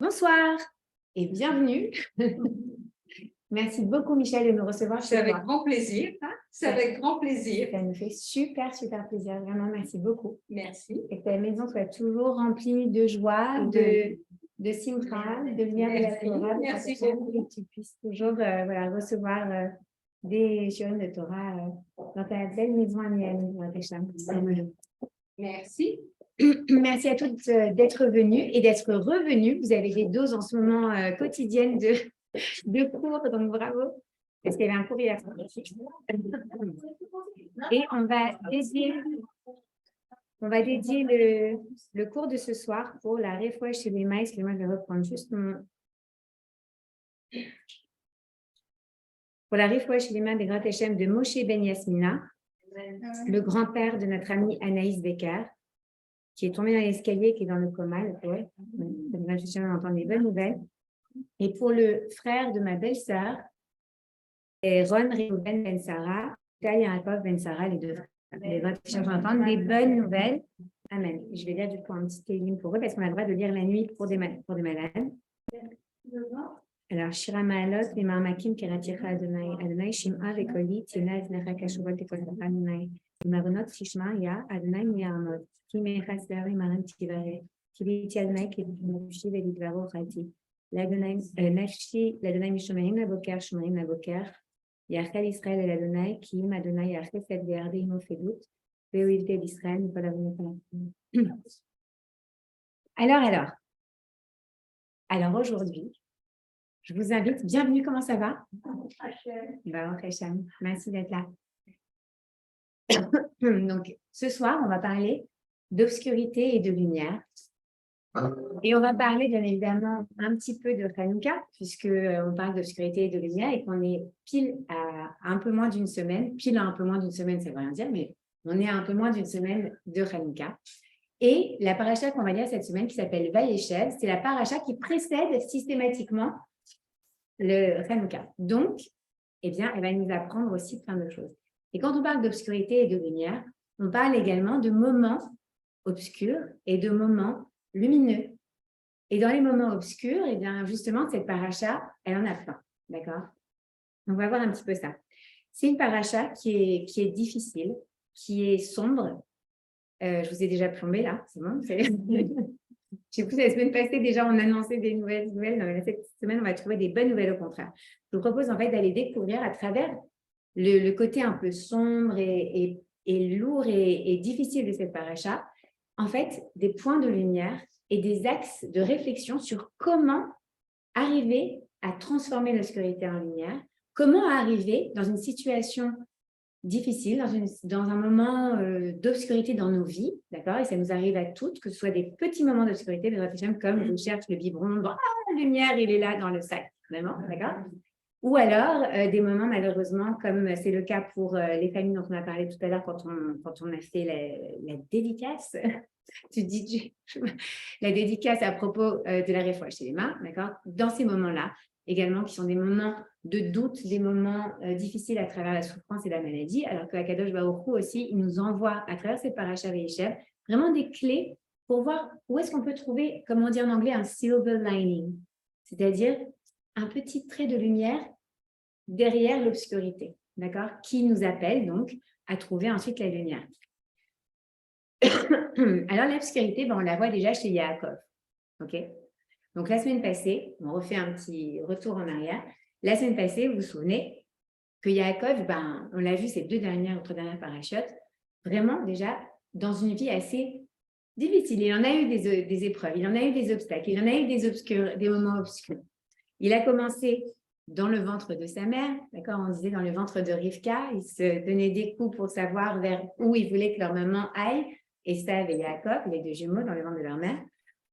Bonsoir et bienvenue. Merci beaucoup, Michel, de nous recevoir. C'est avec grand plaisir. C'est avec grand plaisir. Ça nous fait super plaisir. Vraiment, merci beaucoup. Merci. Et que ta maison soit toujours remplie de joie, de simcha, de lumière de la Torah. Merci beaucoup. Et que tu puisses toujours recevoir des shiurim de Torah dans ta belle maison à Miami. Merci. Merci à toutes d'être venues et d'être revenues. Vous avez des doses en ce moment quotidiennes de cours, donc bravo. Parce qu'il y avait un cours hier. Et on va dédier le cours de ce soir pour la Refoua Shelema. Excusez-moi, je vais reprendre juste pour la Refoua Shelema des Grat Hashem de Moshe Ben Yasmina, le grand-père de notre amie Anaïs Becker, qui est tombé dans l'escalier, qui est dans le coma. Ouais. On entend des bonnes nouvelles. Et pour le frère de ma belle-sœur, Ron Reuven Ben Sarah, Tal Yaakov Ben Sarah, les deux frères. Les autres qui entendre des bonnes nouvelles. Amen. Je vais lire du coup un petit télim pour eux parce qu'on a le droit de lire la nuit pour des malades. Alors, Shira Maalot, les Marmakim, Keraticha Adonai, Shim'a, Vekoli, Tina, Znecha, Kashuvot, Tekotacha, Adonai, Maronot, Shishma, Ya, Adonai, Miyamot, Kimechas, Dari, Maran, Tivare, Kibiti, Adonai, Kibushi, Velidvaro, Rati, l'Adonai, Nafshi, l'Adonai, Mishomaim, la Boker, Shumaim, la Boker, Yachel Israël et l'Adonai, Kim, Adonai, Yachel, Fed, Verdi, Imo, Fedout, Veoïlte d'Israël, Nicolas, Venepala. Alors aujourd'hui, je vous invite, bienvenue, comment ça va? Merci d'être là. Donc, ce soir, on va parler d'obscurité et de lumière. Et on va parler, bien évidemment, un petit peu de Hanouka, puisqu'on parle d'obscurité et de lumière et qu'on est pile à un peu moins d'une semaine. Pile à un peu moins d'une semaine, ça ne veut rien dire, mais on est à un peu moins d'une semaine de Hanouka. Et la paracha qu'on va lire cette semaine, qui s'appelle Vayeshev, c'est la paracha qui précède systématiquement le Hanouka. Donc, eh bien, elle va nous apprendre aussi plein de choses. Et quand on parle d'obscurité et de lumière, on parle également de moments obscurs et de moments lumineux. Et dans les moments obscurs, eh bien, justement, cette paracha, elle en a plein. D'accord? On va voir un petit peu ça. C'est une paracha qui est difficile, qui est sombre. Je vous ai déjà plombé là, c'est bon. J'ai poussé la semaine passée, déjà, on annonçait des nouvelles. Non, cette semaine, on va trouver des bonnes nouvelles au contraire. Je vous propose en fait d'aller découvrir à travers le côté un peu sombre et lourd et difficile de cette paracha, en fait, des points de lumière et des axes de réflexion sur comment arriver à transformer l'obscurité en lumière, comment arriver dans une situation difficile, dans un moment d'obscurité dans nos vies, d'accord? Et ça nous arrive à toutes, que ce soit des petits moments d'obscurité, comme je cherche le biberon, la lumière, il est là dans le sac, vraiment, d'accord? Ou alors, des moments, malheureusement, comme c'est le cas pour les familles dont on a parlé tout à l'heure quand on a fait la dédicace, la dédicace à propos de la Refoua Shelema, d'accord? Dans ces moments-là, également, qui sont des moments de doute, des moments difficiles à travers la souffrance et la maladie, alors que Akadosh Baruch Hu aussi, il nous envoie à travers ces paracha Vayeshev vraiment des clés pour voir où est-ce qu'on peut trouver, comme on dit en anglais, un silver lining, c'est-à-dire un petit trait de lumière derrière l'obscurité, d'accord? Qui nous appelle donc à trouver ensuite la lumière. Alors l'obscurité, on la voit déjà chez Yaakov, ok? Donc la semaine passée, on refait un petit retour en arrière. La semaine passée, vous vous souvenez que Yaakov, on l'a vu ces trois dernières parachutes, vraiment déjà dans une vie assez difficile. Il en a eu des épreuves, il en a eu des obstacles, il en a eu des moments obscurs. Il a commencé dans le ventre de sa mère, d'accord, on disait dans le ventre de Rivka, il se donnait des coups pour savoir vers où il voulait que leur maman aille, Esav et Yaakov, les deux jumeaux dans le ventre de leur mère.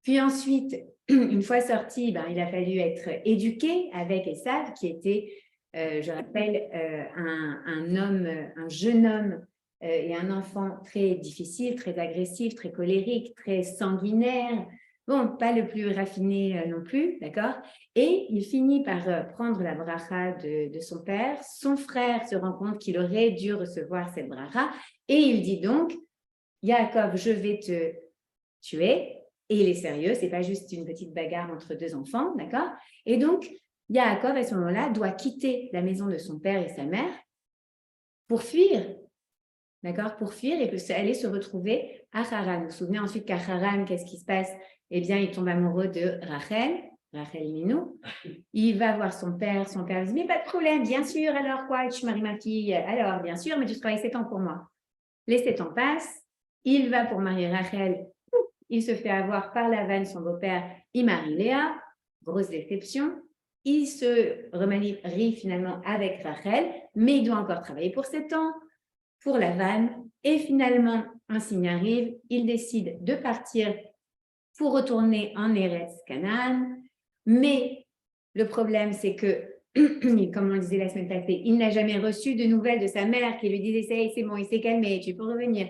Puis ensuite, une fois sorti, il a fallu être éduqué avec Esav, qui était, je rappelle, un jeune homme et un enfant très difficile, très agressif, très colérique, très sanguinaire. Bon, pas le plus raffiné non plus, d'accord? Et il finit par prendre la bracha de son père. Son frère se rend compte qu'il aurait dû recevoir cette bracha et il dit donc, Yaakov, je vais te tuer Et il est sérieux, ce n'est pas juste une petite bagarre entre deux enfants, d'accord? Et donc, Yaakov, à ce moment-là, doit quitter la maison de son père et sa mère pour fuir, d'accord? Pour fuir et aller se retrouver à Haran. Vous vous souvenez ensuite qu'à Haran, qu'est-ce qui se passe? Eh bien, il tombe amoureux de Rachel Minou. Il va voir son père lui dit, mais pas de problème, bien sûr, alors quoi, tu maries ma fille? Alors, bien sûr, mais tu travailles 7 ans pour moi. Les 7 ans passent, il va pour marier Rachel, il se fait avoir par Lavan, son beau-père, il marie Léa, grosse déception. Il se remarie finalement avec Rachel, mais il doit encore travailler pour 7 ans, pour Lavan, et finalement, un signe arrive, il décide de partir pour retourner en Eretz Canaan, mais le problème, c'est que, comme on le disait la semaine passée, il n'a jamais reçu de nouvelles de sa mère qui lui disait « c'est bon, il s'est calmé, tu peux revenir ».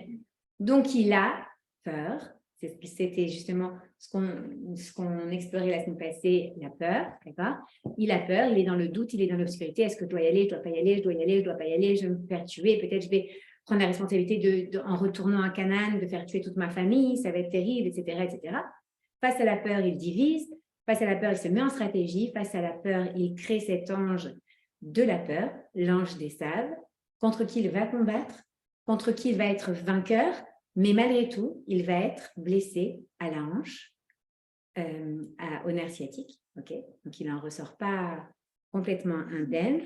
Donc, il a peur. C'était justement ce qu'on explorait la semaine passée, la peur, d'accord? Il a peur, il est dans le doute, il est dans l'obscurité. Est-ce que je dois y aller, je dois pas y aller, je dois y aller, je dois pas y aller, je vais me faire tuer, peut-être je vais prendre la responsabilité en retournant à Canaan, de faire tuer toute ma famille, ça va être terrible, etc., etc. Face à la peur, il divise. Face à la peur, il se met en stratégie. Face à la peur, il crée cet ange de la peur, l'ange des sables, contre qui il va combattre, contre qui il va être vainqueur, mais malgré tout, il va être blessé à la hanche, au nerf sciatique. Okay, donc, il n'en ressort pas complètement indemne.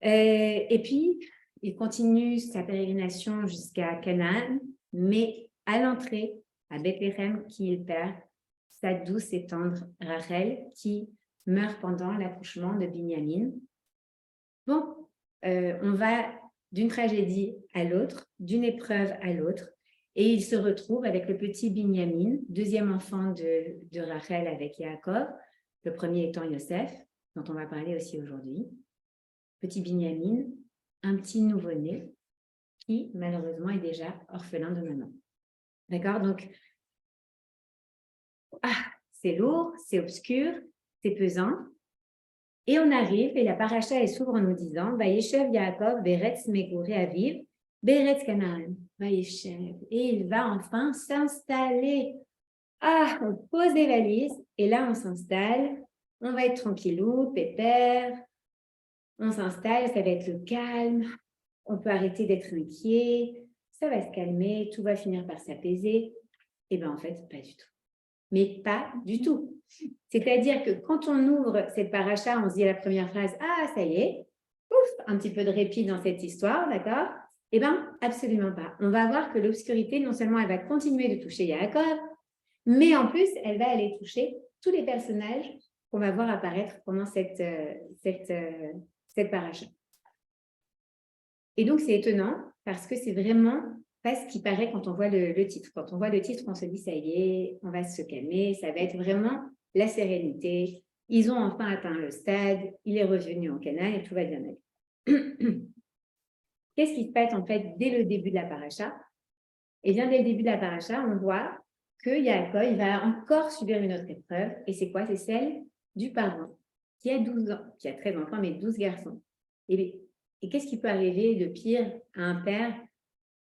Et puis, il continue sa pérégrination jusqu'à Canaan, mais à l'entrée, à Bethléem, qu'il perd sa douce et tendre Rachel, qui meurt pendant l'accouchement de Binyamin. Bon, on va d'une tragédie à l'autre, d'une épreuve à l'autre, et il se retrouve avec le petit Binyamin, deuxième enfant de Rachel avec Yaakov, le premier étant Yosef, dont on va parler aussi aujourd'hui. Petit Binyamin, un petit nouveau-né qui, malheureusement, est déjà orphelin de maman. D'accord? Donc, c'est lourd, c'est obscur, c'est pesant. Et on arrive, et la paracha s'ouvre en nous disant « Vayeshev Yaakov beretz megoré aviv, beretz Canaan. » Vayeshev. Et il va enfin s'installer. On pose des valises, et là, on s'installe. On va être tranquillou, pépère. On s'installe, ça va être le calme. On peut arrêter d'être inquiet. Ça va se calmer, tout va finir par s'apaiser. Et bien, en fait, pas du tout. Mais pas du tout. C'est-à-dire que quand on ouvre cette paracha, on se dit à la première phrase, ça y est, ouf, un petit peu de répit dans cette histoire, d'accord? Eh bien, absolument pas. On va voir que l'obscurité, non seulement elle va continuer de toucher Yaakov, mais en plus, elle va aller toucher tous les personnages qu'on va voir apparaître pendant cette paracha. Et donc, c'est étonnant parce que c'est vraiment pas ce qui paraît quand on voit le titre. Quand on voit le titre, on se dit, ça y est, on va se calmer, ça va être vraiment la sérénité. Ils ont enfin atteint le stade, il est revenu en Canaan et tout va bien aller. Qu'est-ce qui se passe en fait dès le début de la paracha? Eh bien, dès le début de la paracha, on voit que Yaakov, il va encore subir une autre épreuve. Et c'est quoi? C'est celle du parent qui a 12 ans, qui a 13 enfants, mais 12 garçons. Et qu'est-ce qui peut arriver de pire à un père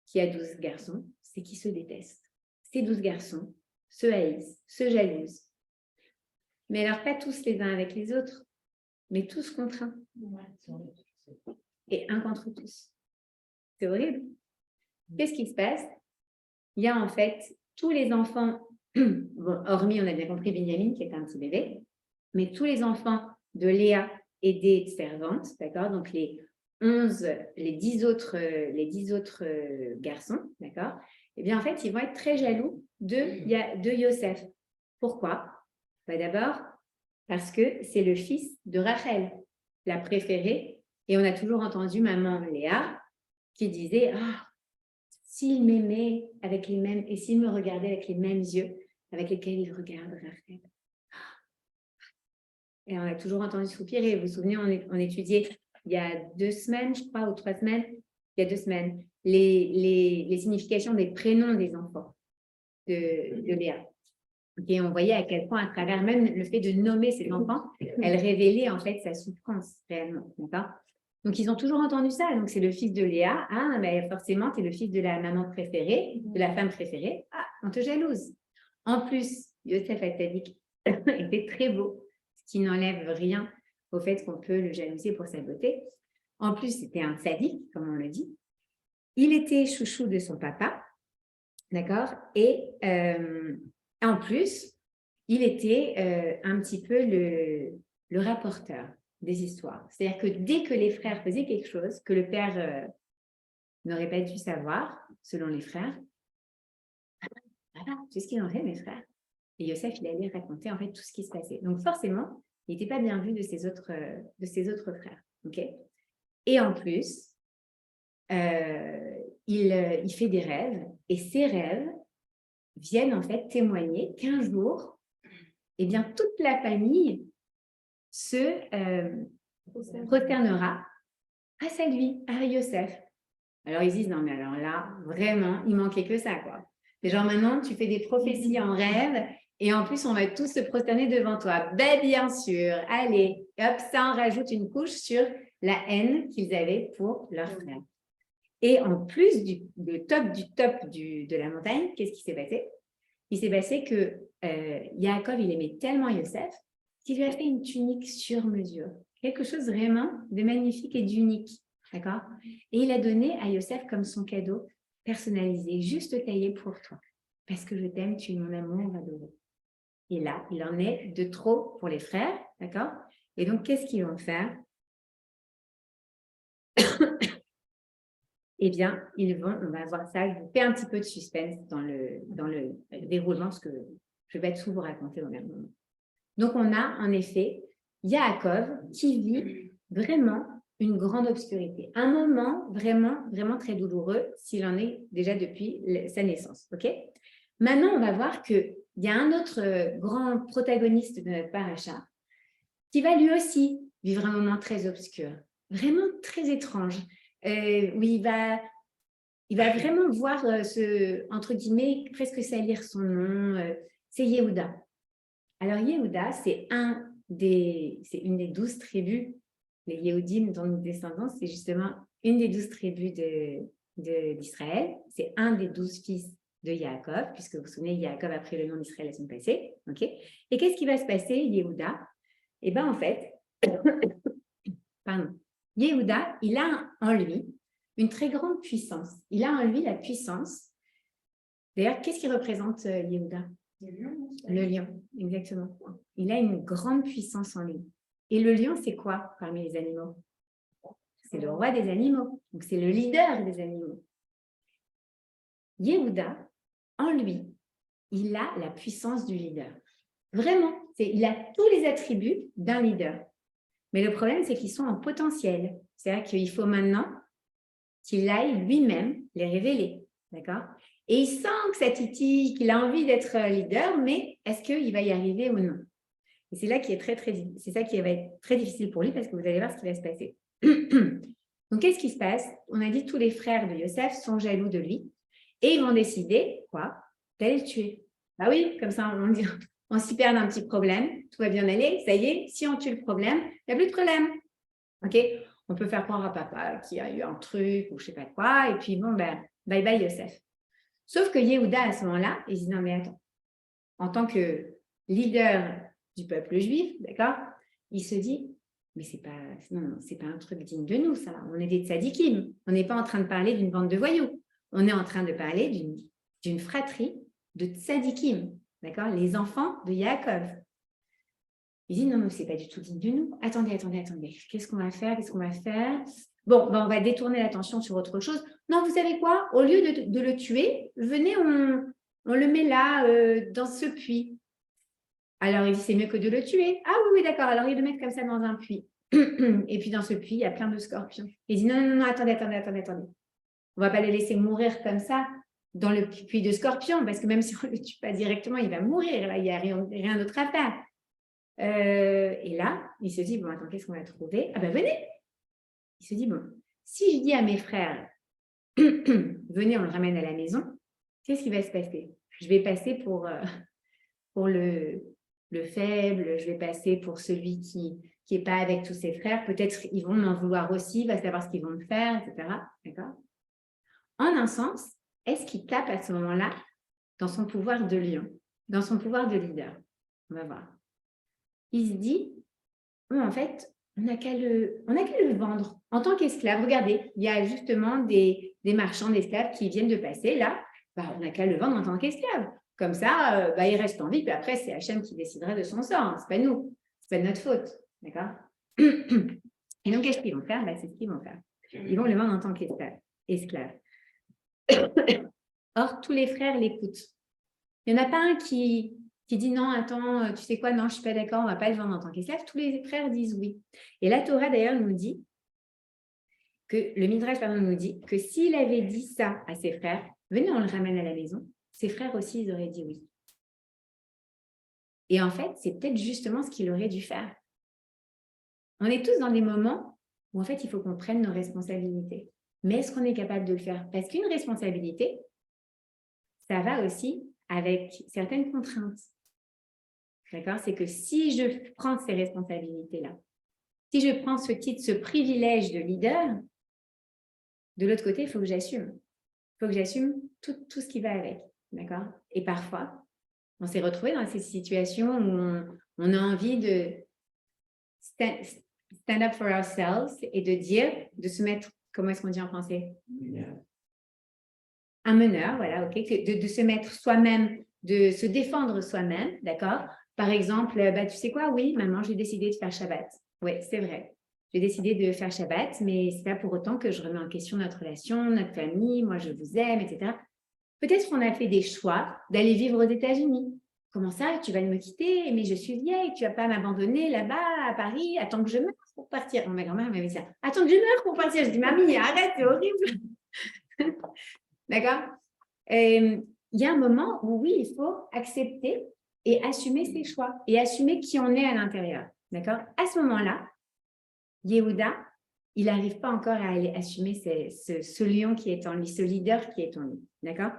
qui a 12 garçons? C'est qu'il se déteste. Ces 12 garçons se haïssent, se jalousent. Mais alors, pas tous les uns avec les autres, mais tous contre un. Et un contre tous. C'est horrible. Qu'est-ce qui se passe? Il y a en fait tous les enfants, bon, hormis, on a bien compris, Binyamin, qui est un petit bébé, mais tous les enfants de Léa et des servantes, d'accord? Donc, les 10 autres garçons, d'accord? Eh bien, en fait, ils vont être très jaloux de Yosef. Pourquoi? D'abord, parce que c'est le fils de Rachel, la préférée. Et on a toujours entendu maman Léa qui disait s'il m'aimait avec les mêmes, et s'il me regardait avec les mêmes yeux avec lesquels il regarde Rachel. Et on a toujours entendu soupirer. Vous vous souvenez, on étudiait il y a 2 semaines, je crois, ou 3 semaines, il y a 2 semaines, les significations des prénoms des enfants de Léa. Et on voyait à quel point, à travers même le fait de nommer ses enfants, elle révélait en fait sa souffrance réellement. D'accord? Donc, ils ont toujours entendu ça. Donc, c'est le fils de Léa. Mais forcément, tu es le fils de la maman préférée, de la femme préférée. On te jalouse. En plus, Yosef Hatzadik était très beau, ce qui n'enlève rien au fait qu'on peut le jalouser pour sa beauté. En plus, c'était un sadique, comme on le dit. Il était chouchou de son papa, d'accord? Et en plus, il était un petit peu le rapporteur des histoires. C'est-à-dire que dès que les frères faisaient quelque chose que le père n'aurait pas dû savoir, selon les frères, voilà, c'est ce qu'il en fait, mes frères. Et Yosef, il allait raconter en fait tout ce qui se passait. Donc forcément, il n'était pas bien vu de ses autres frères. Okay, et en plus, il fait des rêves, et ces rêves viennent en fait témoigner qu'un jour, eh bien, toute la famille se prosternera face à lui, à Yosef. Alors ils disent, non mais alors là, vraiment, il manquait que ça, quoi. Et genre maintenant, tu fais des prophéties en rêve, et en plus, on va tous se prosterner devant toi. Ben bien sûr, allez, hop, ça en rajoute une couche sur la haine qu'ils avaient pour leur frère. Et en plus du top de la montagne, qu'est-ce qui s'est passé? Il s'est passé que Yaakov, il aimait tellement Yosef qu'il lui a fait une tunique sur mesure. Quelque chose vraiment de magnifique et d'unique. D'accord? Et il a donné à Yosef comme son cadeau personnalisé, juste taillé pour toi. Parce que je t'aime, tu es mon amour adoré. Et là, il en est de trop pour les frères. D'accord? Et donc, qu'est-ce qu'ils vont faire? Eh bien, on va voir ça, je vous fais un petit peu de suspense dans le déroulement, parce que je vais tout vous raconter au même moment. Donc, on a en effet Yaakov qui vit vraiment une grande obscurité. Un moment vraiment, vraiment très douloureux, s'il en est déjà depuis sa naissance. Okay, maintenant, on va voir qu'il y a un autre grand protagoniste de notre paracha qui va lui aussi vivre un moment très obscur, vraiment très étrange, où il va vraiment voir entre guillemets, presque salir son nom, c'est Yehuda. Alors Yehuda, c'est une des 12 tribus, les Yehudim dont nous descendons, c'est justement une des 12 tribus d'Israël, c'est un des 12 fils de Yaakov, puisque vous vous souvenez, Yaakov a pris le nom d'Israël la semaine passée. Okay, et qu'est-ce qui va se passer, Yehuda? Eh bien, en fait, Yehuda, il a en lui une très grande puissance. Il a en lui la puissance. D'ailleurs, qu'est-ce qui représente Yehuda? Le lion, exactement. Il a une grande puissance en lui. Et le lion, c'est quoi parmi les animaux? C'est le roi des animaux. Donc, c'est le leader des animaux. Yehuda, en lui, il a la puissance du leader. Vraiment, il a tous les attributs d'un leader. Mais le problème, c'est qu'ils sont en potentiel. C'est-à-dire qu'il faut maintenant qu'il aille lui-même les révéler. D'accord? Et il sent que ça titille, qu'il a envie d'être leader, mais est-ce qu'il va y arriver ou non? Et c'est là qui est c'est ça qui va être très difficile pour lui, parce que vous allez voir ce qui va se passer. Donc, qu'est-ce qui se passe? On a dit que tous les frères de Yosef sont jaloux de lui, et ils vont décider, quoi? D'aller le tuer. Bah oui, comme ça, on s'y perd d'un petit problème, tout va bien aller, ça y est, si on tue le problème, il n'y a plus de problème. Ok? On peut faire croire à papa qu'il y a eu un truc ou je ne sais pas quoi, et puis bon, ben, bye bye Yosef. Sauf que Yehuda, à ce moment-là, il dit non, mais attends, en tant que leader du peuple juif, d'accord, il se dit, mais c'est pas un truc digne de nous, ça. On est des tzadikim. On n'est pas en train de parler d'une bande de voyous. On est en train de parler d'une fratrie de tzadikim, d'accord, les enfants de Yaakov. Il dit, non, mais ce n'est pas du tout digne de nous. Attendez. Qu'est-ce qu'on va faire? Bon, ben, on va détourner l'attention sur autre chose. Non, vous savez quoi? Au lieu de le tuer, venez, on le met là, dans ce puits. Alors, il dit, c'est mieux que de le tuer. Ah oui, d'accord. Alors, il le met comme ça dans un puits. Et puis, dans ce puits, il y a plein de scorpions. Il dit, non, attendez. On ne va pas le laisser mourir comme ça dans le puits de scorpions, parce que même si on ne le tue pas directement, il va mourir. Là, il n'y a rien d'autre à faire. Et là, il se dit, bon, attends, qu'est-ce qu'on va trouver? Ah ben, venez! Il se dit, bon, si je dis à mes frères, venez, on le ramène à la maison, qu'est-ce qui va se passer? Je vais passer pour le faible, je vais passer pour celui qui n'est pas avec tous ses frères. Peut-être ils vont m'en vouloir aussi, il va savoir ce qu'ils vont me faire, etc. D'accord? En un sens, est-ce qu'il tape à ce moment-là dans son pouvoir de lion? dans son pouvoir de leader. On va voir. Il se dit, oh, en fait, on n'a qu'à le vendre en tant qu'esclave. Regardez, il y a justement des marchands d'esclaves qui viennent de passer là. Bah, on n'a qu'à le vendre en tant qu'esclave. Comme ça, il reste en vie. Puis après, c'est Hachem qui décidera de son sort. Hein. Ce n'est pas nous. Ce n'est pas de notre faute. D'accord? Et donc, qu'est-ce qu'ils vont faire? C'est ce qu'ils vont faire. Ils vont le vendre en tant qu'esclave. Or, tous les frères l'écoutent. Il n'y en a pas un qui dit non, attends, tu sais quoi, non, je ne suis pas d'accord, on ne va pas le vendre en tant qu'esclave. Tous les frères disent oui. Et la Torah, d'ailleurs, nous dit que, le Midrash, nous dit que s'il avait dit ça à ses frères, venez, on le ramène à la maison, ses frères aussi, ils auraient dit oui. Et en fait, c'est peut-être justement ce qu'il aurait dû faire. On est tous dans des moments où, en fait, il faut qu'on prenne nos responsabilités. Mais est-ce qu'on est capable de le faire? Parce qu'une responsabilité, ça va aussi avec certaines contraintes. D'accord? C'est que si je prends ces responsabilités-là, si je prends ce titre, ce privilège de leader, de l'autre côté, il faut que j'assume. Il faut que j'assume tout ce qui va avec. D'accord? Et parfois, on s'est retrouvé dans ces situations où on a envie de stand up for ourselves et de dire, de se mettre, comment est-ce qu'on dit en français? Un meneur, voilà, ok, de se mettre soi-même, de se défendre soi-même, d'accord? Par exemple, tu sais quoi, oui, maman, j'ai décidé de faire Shabbat. Oui, c'est vrai. J'ai décidé de faire Shabbat, mais ce n'est pas pour autant que je remets en question notre relation, notre famille, moi je vous aime, etc. Peut-être qu'on a fait des choix d'aller vivre aux États-Unis. Comment ça, tu vas me quitter, mais je suis vieille, tu ne vas pas m'abandonner là-bas à Paris, attends que je meure pour partir. Ma grand-mère m'avait dit ça. Attends que je meure pour partir. Je dis, mamie, arrête, c'est horrible. D'accord? Il y a un moment où oui, il faut accepter et assumer ses choix et assumer qui on est à l'intérieur. D'accord? À ce moment-là, Yehuda, il n'arrive pas encore à aller assumer ce lion qui est en lui, ce leader qui est en lui. D'accord?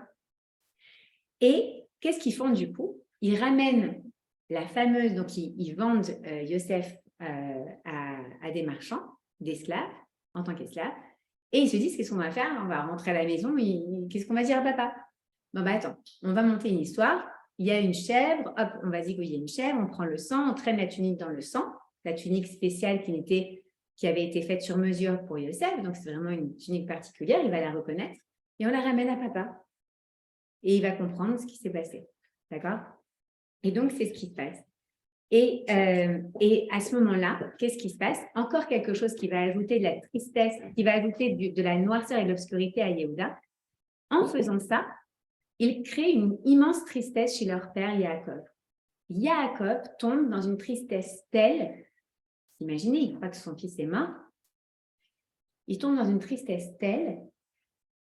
Et qu'est-ce qu'ils font du coup? Ils ramènent la fameuse, donc ils vendent Yosef à des marchands d'esclaves, en tant qu'esclaves, et ils se disent, qu'est-ce qu'on va faire? On va rentrer à la maison, qu'est-ce qu'on va dire à papa? Bon, attends, on va monter une histoire. Il y a une chèvre, hop, on va zigouiller une chèvre, on prend le sang, on traîne la tunique dans le sang, la tunique spéciale qui avait été faite sur mesure pour Yosef, donc c'est vraiment une tunique particulière, il va la reconnaître, et on la ramène à papa. Et il va comprendre ce qui s'est passé. D'accord? Et donc, c'est ce qui se passe. Et à ce moment-là, qu'est-ce qui se passe? Encore quelque chose qui va ajouter de la tristesse, qui va ajouter de la noirceur et de l'obscurité à Yehuda. En faisant ça, il crée une immense tristesse chez leur père Yaakov. Yaakov tombe dans une tristesse telle, imaginez, il croit que son fils est mort, il tombe dans une tristesse telle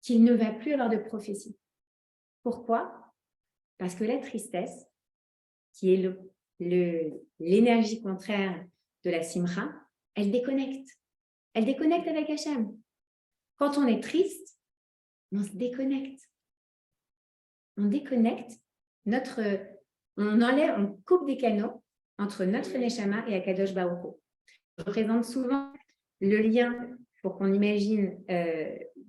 qu'il ne va plus avoir de prophétie. Pourquoi? Parce que la tristesse, qui est l'énergie contraire de la simra, elle déconnecte. Elle déconnecte avec Hachem. Quand on est triste, on se déconnecte. On déconnecte on coupe des canaux entre notre Neshama et Akadosh Baruch Hu. Je présente souvent le lien pour qu'on imagine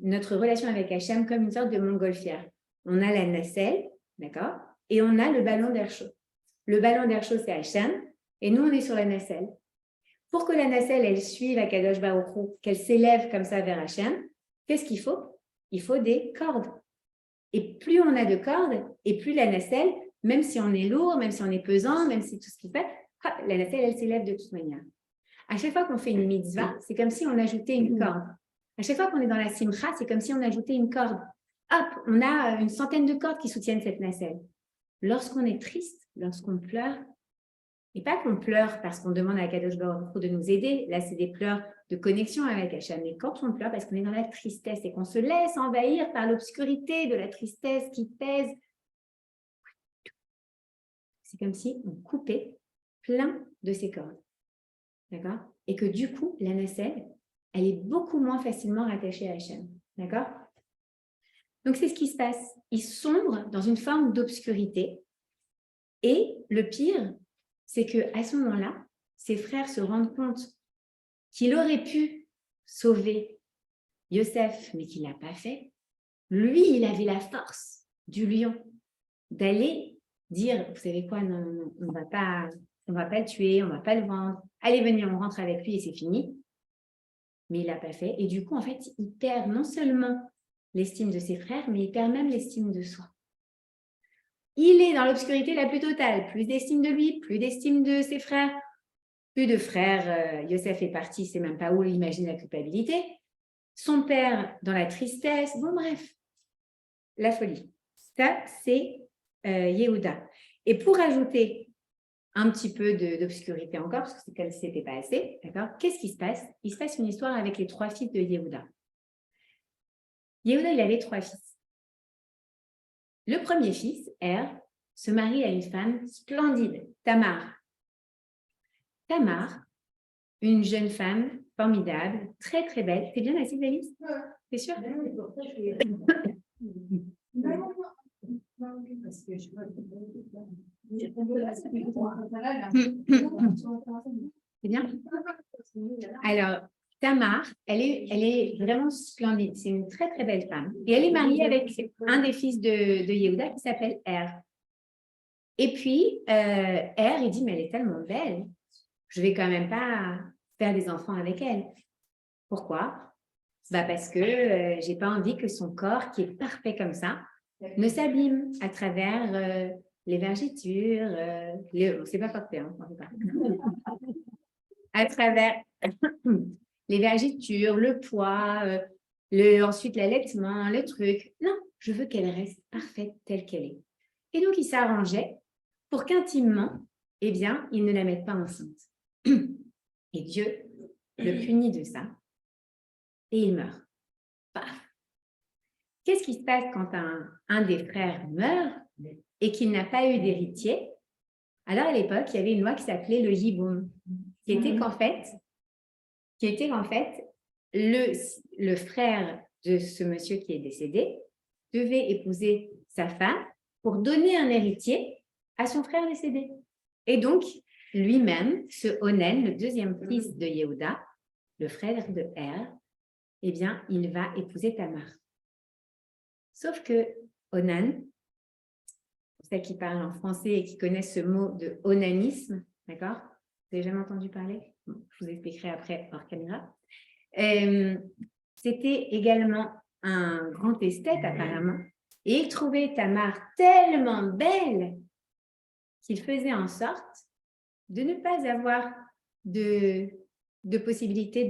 notre relation avec Hachem comme une sorte de montgolfière. On a la nacelle, d'accord, et on a le ballon d'air chaud. Le ballon d'air chaud, c'est Hachem, et nous, on est sur la nacelle. Pour que la nacelle, elle suive Akadosh Baruch Hu, qu'elle s'élève comme ça vers Hachem, qu'est-ce qu'il faut? Il faut des cordes. Et plus on a de cordes, et plus la nacelle, même si on est lourd, même si on est pesant, même si tout ce qui fait, la nacelle, elle s'élève de toute manière. À chaque fois qu'on fait une mitzvah, c'est comme si on ajoutait une corde. À chaque fois qu'on est dans la simcha, c'est comme si on ajoutait une corde. Hop, on a une centaine de cordes qui soutiennent cette nacelle. Lorsqu'on est triste, lorsqu'on pleure, et pas qu'on pleure parce qu'on demande à Kadosh Baruch Hu de nous aider, là c'est des pleurs de connexion avec Hachem, mais quand on pleure parce qu'on est dans la tristesse et qu'on se laisse envahir par l'obscurité de la tristesse qui pèse, c'est comme si on coupait plein de ces cordes. D'accord? Et que du coup, la nacelle, elle est beaucoup moins facilement rattachée à Hachem. D'accord? Donc, c'est ce qui se passe. Il sombre dans une forme d'obscurité. Et le pire, c'est qu'à ce moment-là, ses frères se rendent compte qu'il aurait pu sauver Yosef, mais qu'il ne l'a pas fait. Lui, il avait la force du lion d'aller dire, vous savez quoi, non, non, non, on va pas le tuer, on va pas le vendre. Allez, venez, on rentre avec lui et c'est fini. Mais il l'a pas fait. Et du coup, en fait, il perd non seulement l'estime de ses frères, mais il perd même l'estime de soi. Il est dans l'obscurité la plus totale. Plus d'estime de lui, plus d'estime de ses frères. Plus de frères. Yosef est parti, il ne sait même pas où il imagine la culpabilité. Son père dans la tristesse. Bon, bref, la folie. Ça, c'est Yehuda. Et pour ajouter un petit peu d'obscurité encore, parce que c'est comme si ce n'était pas assez, d'accord? Qu'est-ce qui se passe? Il se passe une histoire avec les 3 fils de Yehuda. Yehuda, il avait 3 fils. Le premier fils, se marie à une femme splendide, Tamar. Tamar, une jeune femme formidable, très très belle. T'es bien assise, Alice? T'es sûre? C'est bien? Alors, Tamar, elle est vraiment splendide. C'est une très très belle femme. Et elle est mariée avec un des fils de Yehuda qui s'appelle Et puis, il dit, mais elle est tellement belle, je vais quand même pas faire des enfants avec elle. Pourquoi? Parce que j'ai pas envie que son corps, qui est parfait comme ça, ne s'abîme à travers les vergitures, c'est pas parfait, hein, à travers les vergitures, le poids, ensuite l'allaitement, le truc. Non, je veux qu'elle reste parfaite telle qu'elle est. Et donc, il s'arrangeait pour qu'intimement, eh bien, il ne la mette pas enceinte. Et Dieu le punit de ça et il meurt. Paf. Qu'est-ce qui se passe quand un des frères meurt et qu'il n'a pas eu d'héritier? Alors, à l'époque, il y avait une loi qui s'appelait le Yiboum, qui était qu'en fait, le frère de ce monsieur qui est décédé devait épouser sa femme pour donner un héritier à son frère décédé. Et donc, lui-même, ce Onen, le deuxième fils de Yehuda, le frère de eh bien, il va épouser Tamar. Sauf que Onan, pour ceux qui parlent en français et qui connaissent ce mot de onanisme, d'accord? Vous n'avez jamais entendu parler? Bon, je vous expliquerai après hors caméra. C'était également un grand esthète apparemment. Et il trouvait Tamar tellement belle qu'il faisait en sorte de ne pas avoir de possibilité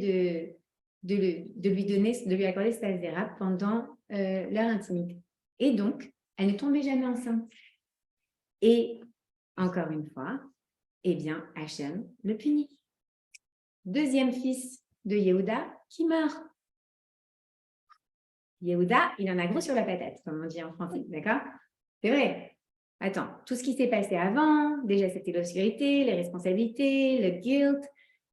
de lui accorder sa zéra pendant leur intimité. Et donc, elle ne tombait jamais enceinte. Et encore une fois, eh bien, Hachem le punit. Deuxième fils de Yehuda qui meurt. Yehuda, il en a gros sur la patate, comme on dit en français, d'accord? C'est vrai. Attends, tout ce qui s'est passé avant, déjà c'était l'obscurité, les responsabilités, le guilt,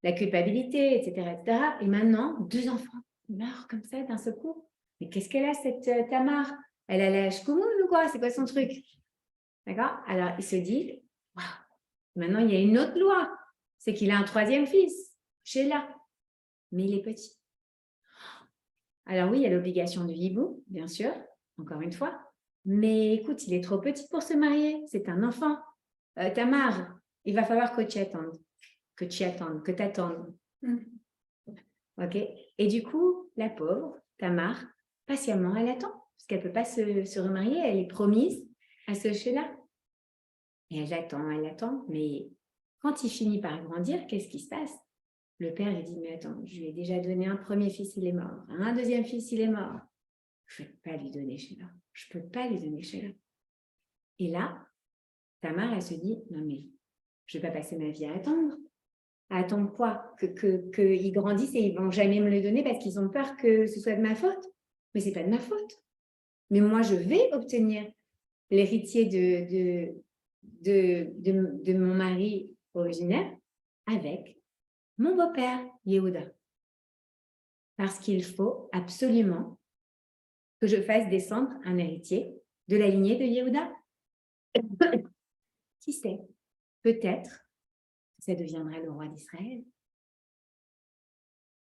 la culpabilité, etc., etc. Et maintenant, 2 enfants meurent comme ça d'un seul coup. Mais qu'est-ce qu'elle a, cette Tamar? Elle a l'âge commun ou quoi? C'est quoi son truc? D'accord? Alors, il se dit, waouh, maintenant il y a une autre loi. C'est qu'il a un 3e fils, Sheila. Mais il est petit. Alors oui, il y a l'obligation du hibou, bien sûr, encore une fois. Mais écoute, il est trop petit pour se marier. C'est un enfant. Tamar, il va falloir que tu attendes. Que tu attendes, que tu attendes. OK? Et du coup, la pauvre, Tamar, patiemment, elle attend. Parce qu'elle ne peut pas se remarier. Elle est promise à ce Sheila. Et elle attend. Mais quand il finit par grandir, qu'est-ce qui se passe? Le père lui dit, mais attends, je lui ai déjà donné un 1er fils, il est mort. Un 2e fils, il est mort. Je ne peux pas lui donner Sheila. Je ne peux pas lui donner Sheila. Et là, Tamar, elle se dit, non mais, je ne vais pas passer ma vie à attendre. À attendre quoi? Qu'ils grandissent et ils ne vont jamais me le donner parce qu'ils ont peur que ce soit de ma faute. Mais ce n'est pas de ma faute. Mais moi, je vais obtenir l'héritier de mon mari originaire avec mon beau-père, Yehuda. Parce qu'il faut absolument que je fasse descendre un héritier de la lignée de Yehuda. Qui sait? Peut-être que ça deviendra le roi d'Israël.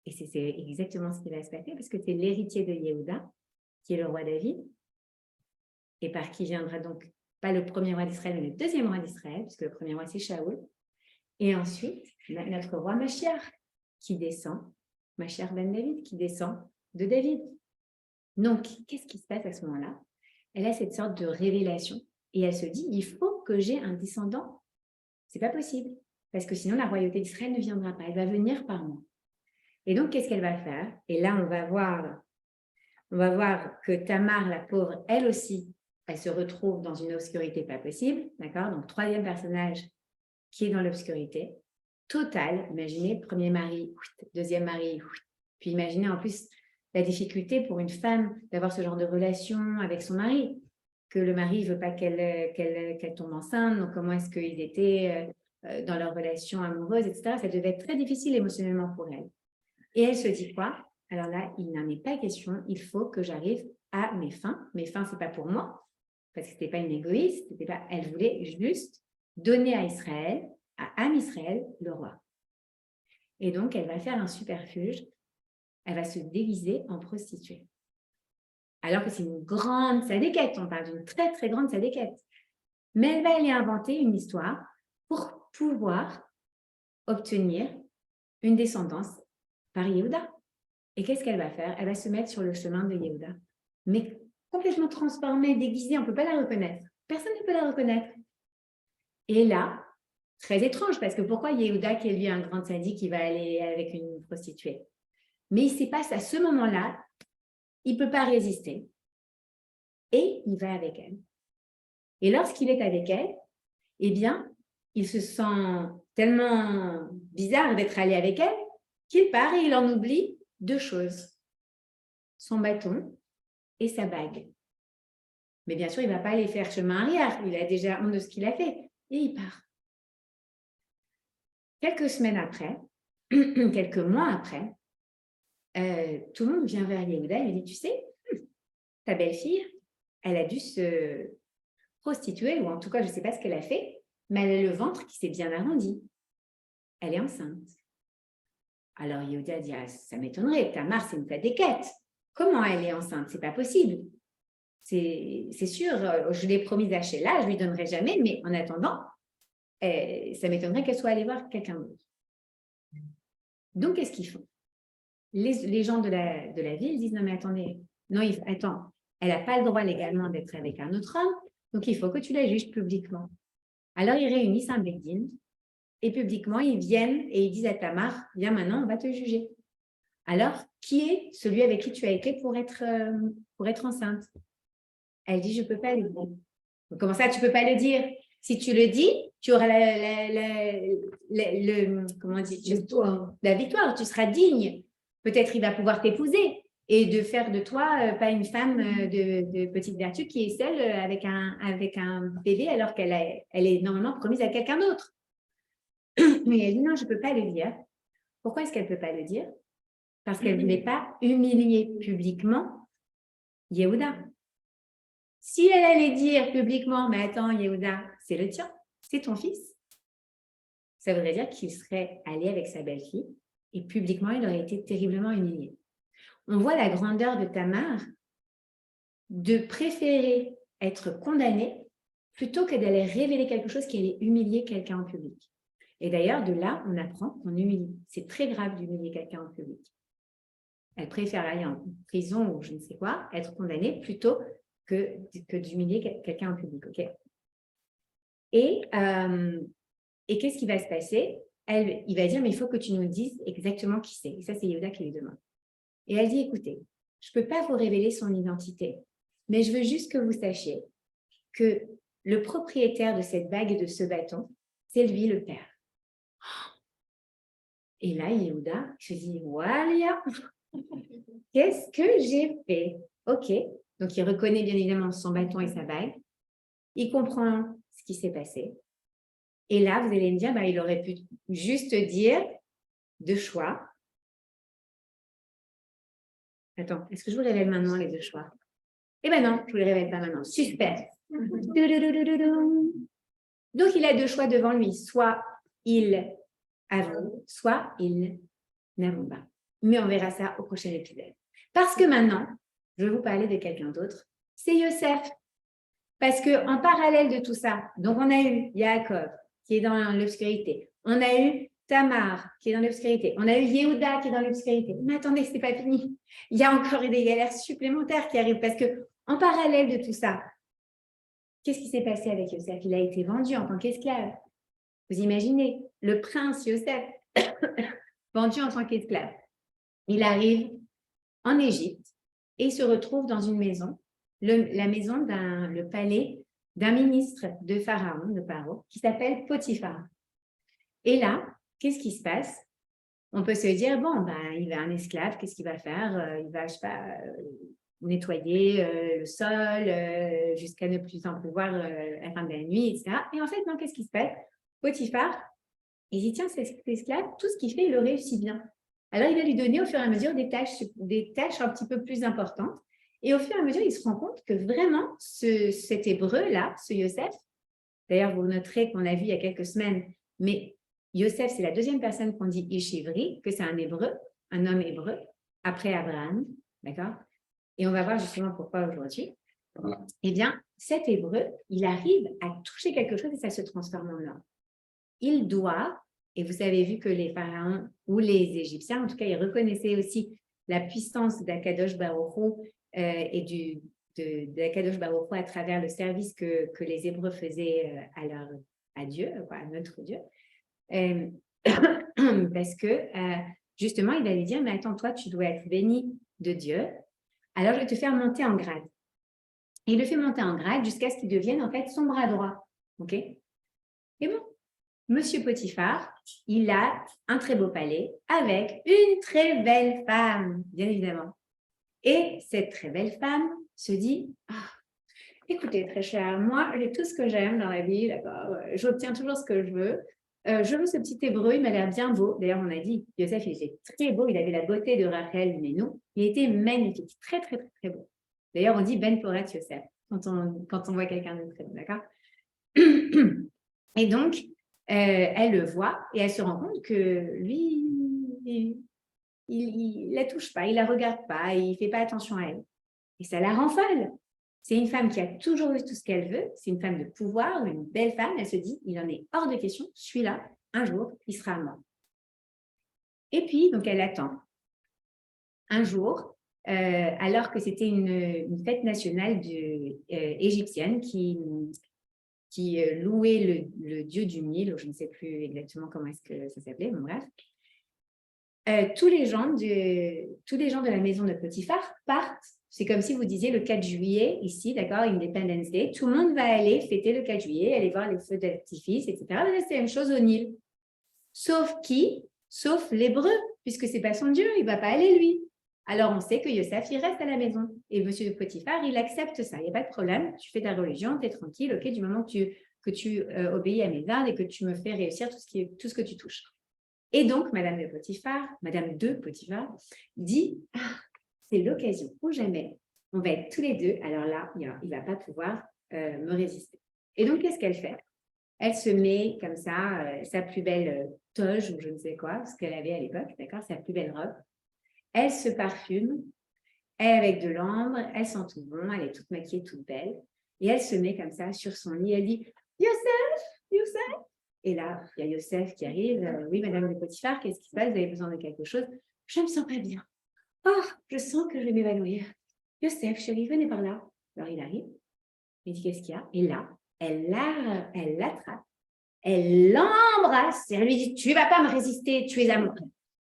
Et c'est exactement ce qui va se passer, parce que c'est l'héritier de Yehuda, qui est le roi David, et par qui viendra donc Pas le premier roi d'Israël, mais le deuxième roi d'Israël, puisque le premier roi, c'est Shaoul. Et ensuite, notre roi Mashiach qui descend, Mashiach ben David, qui descend de David. Donc, qu'est-ce qui se passe à ce moment-là? Elle a cette sorte de révélation. Et elle se dit, il faut que j'ai un descendant. C'est pas possible. Parce que sinon, la royauté d'Israël ne viendra pas. Elle va venir par moi. Et donc, qu'est-ce qu'elle va faire? Et là, on va voir que Tamar, la pauvre, elle aussi, elle se retrouve dans une obscurité pas possible. D'accord? Donc, troisième personnage qui est dans l'obscurité totale. Imaginez, premier mari, deuxième mari, puis imaginez en plus la difficulté pour une femme d'avoir ce genre de relation avec son mari, que le mari ne veut pas qu'elle tombe enceinte, donc comment est-ce qu'ils étaient dans leur relation amoureuse, etc. Ça devait être très difficile émotionnellement pour elle. Et elle se dit quoi? Alors là, il n'en est pas question, il faut que j'arrive à mes fins. Mes fins, ce n'est pas pour moi, parce que ce n'était pas une égoïste, elle voulait juste donner à Israël, à Am Israël, le roi. Et donc, elle va faire un subterfuge, elle va se déguiser en prostituée. Alors que c'est une grande sadéquette, on parle d'une très très grande sadéquette. Mais elle va aller inventer une histoire pour pouvoir obtenir une descendance par Yehuda. Et qu'est-ce qu'elle va faire? Elle va se mettre sur le chemin de Yehuda. Mais complètement transformée, déguisée, on ne peut pas la reconnaître. Personne ne peut la reconnaître. Et là, très étrange, parce que pourquoi Yehuda, qui est lui un grand sadique, qui va aller avec une prostituée? Mais il se passe à ce moment-là, il ne peut pas résister. Et il va avec elle. Et lorsqu'il est avec elle, eh bien, il se sent tellement bizarre d'être allé avec elle qu'il part et il en oublie deux choses. Son bâton et sa bague. Mais bien sûr, il ne va pas aller faire chemin arrière. Il a déjà honte de ce qu'il a fait. Et il part. Quelques semaines après, quelques mois après, tout le monde vient vers Yehuda et lui dit, tu sais, ta belle-fille, elle a dû se prostituer, ou en tout cas, je ne sais pas ce qu'elle a fait, mais elle a le ventre qui s'est bien arrondi. Elle est enceinte. Alors Yehuda dit, ah, ça m'étonnerait, Tamar, c'est une sadéquette. Comment elle est enceinte? C'est pas possible. C'est sûr, je l'ai promise à Sheila, je lui donnerai jamais, mais en attendant, ça m'étonnerait qu'elle soit allée voir quelqu'un d'autre. Donc, qu'est-ce qu'ils font? Les gens de la ville disent, non mais attendez, non, attends, elle n'a pas le droit légalement d'être avec un autre homme, donc il faut que tu la juges publiquement. Alors, ils réunissent un Beddin et publiquement, ils viennent et ils disent à Tamar, viens maintenant, on va te juger. Alors, qui est celui avec qui tu as été pour être enceinte? Elle dit, je ne peux pas le dire. Comment ça, tu ne peux pas le dire? Si tu le dis, tu auras la victoire, tu seras digne. Peut-être il va pouvoir t'épouser et de faire de toi pas une femme de petite vertu qui est celle avec un bébé alors qu'elle est normalement promise à quelqu'un d'autre. Mais elle dit non, je ne peux pas le dire. Pourquoi est-ce qu'elle ne peut pas le dire? Parce qu'elle ne voulait pas humilier publiquement Yehuda. Si elle allait dire publiquement, mais attends Yehuda, c'est le tien, c'est ton fils, ça voudrait dire qu'il serait allé avec sa belle-fille et publiquement, il aurait été terriblement humilié. On voit la grandeur de Tamar de préférer être condamnée plutôt que d'aller révéler quelque chose qui allait humilier quelqu'un en public. Et d'ailleurs, de là, on apprend qu'on humilie. C'est très grave d'humilier quelqu'un en public. Elle préfère aller en prison ou je ne sais quoi, être condamnée plutôt que d'humilier quelqu'un en public. Okay? Et qu'est-ce qui va se passer? Il va dire, mais il faut que tu nous dises exactement qui c'est. Et ça, c'est Yehuda qui lui demande. Et elle dit, écoutez, je ne peux pas vous révéler son identité, mais je veux juste que vous sachiez que le propriétaire de cette bague et de ce bâton, c'est lui le père. Et là, Yehuda se dit, voilà, qu'est-ce que j'ai fait? Ok, donc il reconnaît bien évidemment son bâton et sa bague. Il comprend ce qui s'est passé. Et là, vous allez me dire, il aurait pu juste dire deux choix. Attends, est-ce que je vous révèle maintenant les deux choix? Eh bien non, je ne vous les révèle pas maintenant. Suspense. Donc, il a deux choix devant lui. Soit il avoue, soit il n'avoue pas. Mais on verra ça au prochain épisode. Parce que maintenant, je vais vous parler de quelqu'un d'autre. C'est Yosef. Parce qu'en parallèle de tout ça, donc on a eu Yaakov qui est dans l'obscurité. On a eu Tamar qui est dans l'obscurité. On a eu Yehuda qui est dans l'obscurité. Mais attendez, ce n'est pas fini. Il y a encore des galères supplémentaires qui arrivent parce qu'en parallèle de tout ça, qu'est-ce qui s'est passé avec Yosef? Il a été vendu en tant qu'esclave. Vous imaginez, le prince Yosef, vendu en tant qu'esclave. Il arrive en Égypte et il se retrouve dans une maison, la maison le palais d'un ministre de Pharaon, de Paro, qui s'appelle Potiphar. Et là, qu'est-ce qui se passe? On peut se dire, bon, ben, il a un esclave, qu'est-ce qu'il va faire? Il va, je sais pas, nettoyer le sol jusqu'à ne plus en pouvoir à la fin de la nuit, etc. Et en fait, non, qu'est-ce qui se passe? Potiphar, il dit, tiens, cet esclave, tout ce qu'il fait, il le réussit bien. Alors, il va lui donner au fur et à mesure des tâches un petit peu plus importantes. Et au fur et à mesure, il se rend compte que vraiment, cet hébreu-là, ce Yosef, d'ailleurs, vous noterez qu'on a vu il y a quelques semaines, mais Yosef, c'est la deuxième personne qu'on dit Ishivri, que c'est un hébreu, un homme hébreu, après Abraham, d'accord? Et on va voir justement pourquoi aujourd'hui. Eh bien, cet hébreu, il arrive à toucher quelque chose et ça se transforme en or. Il doit, et vous avez vu que les pharaons ou les Égyptiens, en tout cas, ils reconnaissaient aussi la puissance d'Akadosh Baruch Hu et d'Akadosh Baruch Hu à travers le service que les Hébreux faisaient à Dieu, à notre Dieu. Parce que, justement, il allait dire, mais attends, toi, tu dois être béni de Dieu, alors je vais te faire monter en grade. Et il le fait monter en grade jusqu'à ce qu'il devienne, en fait, son bras droit. OK? Et bon, Monsieur Potiphar, il a un très beau palais avec une très belle femme, bien évidemment. Et cette très belle femme se dit, écoutez, très cher, moi, j'ai tout ce que j'aime dans la vie, d'accord, j'obtiens toujours ce que je veux. Je veux ce petit hébreu, il m'a l'air bien beau. D'ailleurs, on a dit, Yosef, il était très beau, il avait la beauté de Rachel, mais non, il était magnifique, très, très, très, très beau. D'ailleurs, on dit Ben Porat Yosef, quand on voit quelqu'un de très beau, d'accord? Et donc, elle le voit et elle se rend compte que lui, il la touche pas, il la regarde pas, il fait pas attention à elle. Et ça la rend folle. C'est une femme qui a toujours eu tout ce qu'elle veut, c'est une femme de pouvoir, une belle femme, elle se dit, il en est hors de question, celui-là, un jour, il sera à moi. Et puis, donc elle attend. Un jour, alors que c'était une fête nationale égyptienne qui louait le dieu du Nil, je ne sais plus exactement comment est-ce que ça s'appelait, mais bref. Tous les gens de la maison de Potiphar partent. C'est comme si vous disiez le 4 juillet, ici, d'accord, Independence Day. Tout le monde va aller fêter le 4 juillet, aller voir les feux d'artifice, etc. Mais c'est la même chose au Nil. Sauf qui? Sauf l'hébreu, puisque ce n'est pas son Dieu, il ne va pas aller lui. Alors, on sait que Yosef, il reste à la maison. Et monsieur Potiphar, il accepte ça. Il n'y a pas de problème. Tu fais ta religion, tu es tranquille, ok, du moment que tu obéis à mes ordres et que tu me fais réussir tout ce que tu touches. Et donc, Madame de Potiphar, dit, c'est l'occasion ou jamais, on va être tous les deux, alors là, il ne va pas pouvoir me résister. Et donc, qu'est-ce qu'elle fait? Elle se met comme ça, sa plus belle toge, ou je ne sais quoi, ce qu'elle avait à l'époque, d'accord, sa plus belle robe. Elle se parfume, elle est avec de l'ambre, elle sent tout bon, elle est toute maquillée, toute belle. Et elle se met comme ça sur son lit, elle dit, Yosef. Et là, il y a Yosef qui arrive. Oui, Madame de Potiphar, qu'est-ce qui se passe? Vous avez besoin de quelque chose? Je ne me sens pas bien. Oh, je sens que je vais m'évanouir. Yosef, chérie, venez par là. Alors, il arrive. Il dit, qu'est-ce qu'il y a? Et là, elle l'attrape. Elle l'embrasse. Et elle lui dit, tu ne vas pas me résister, tu es à moi.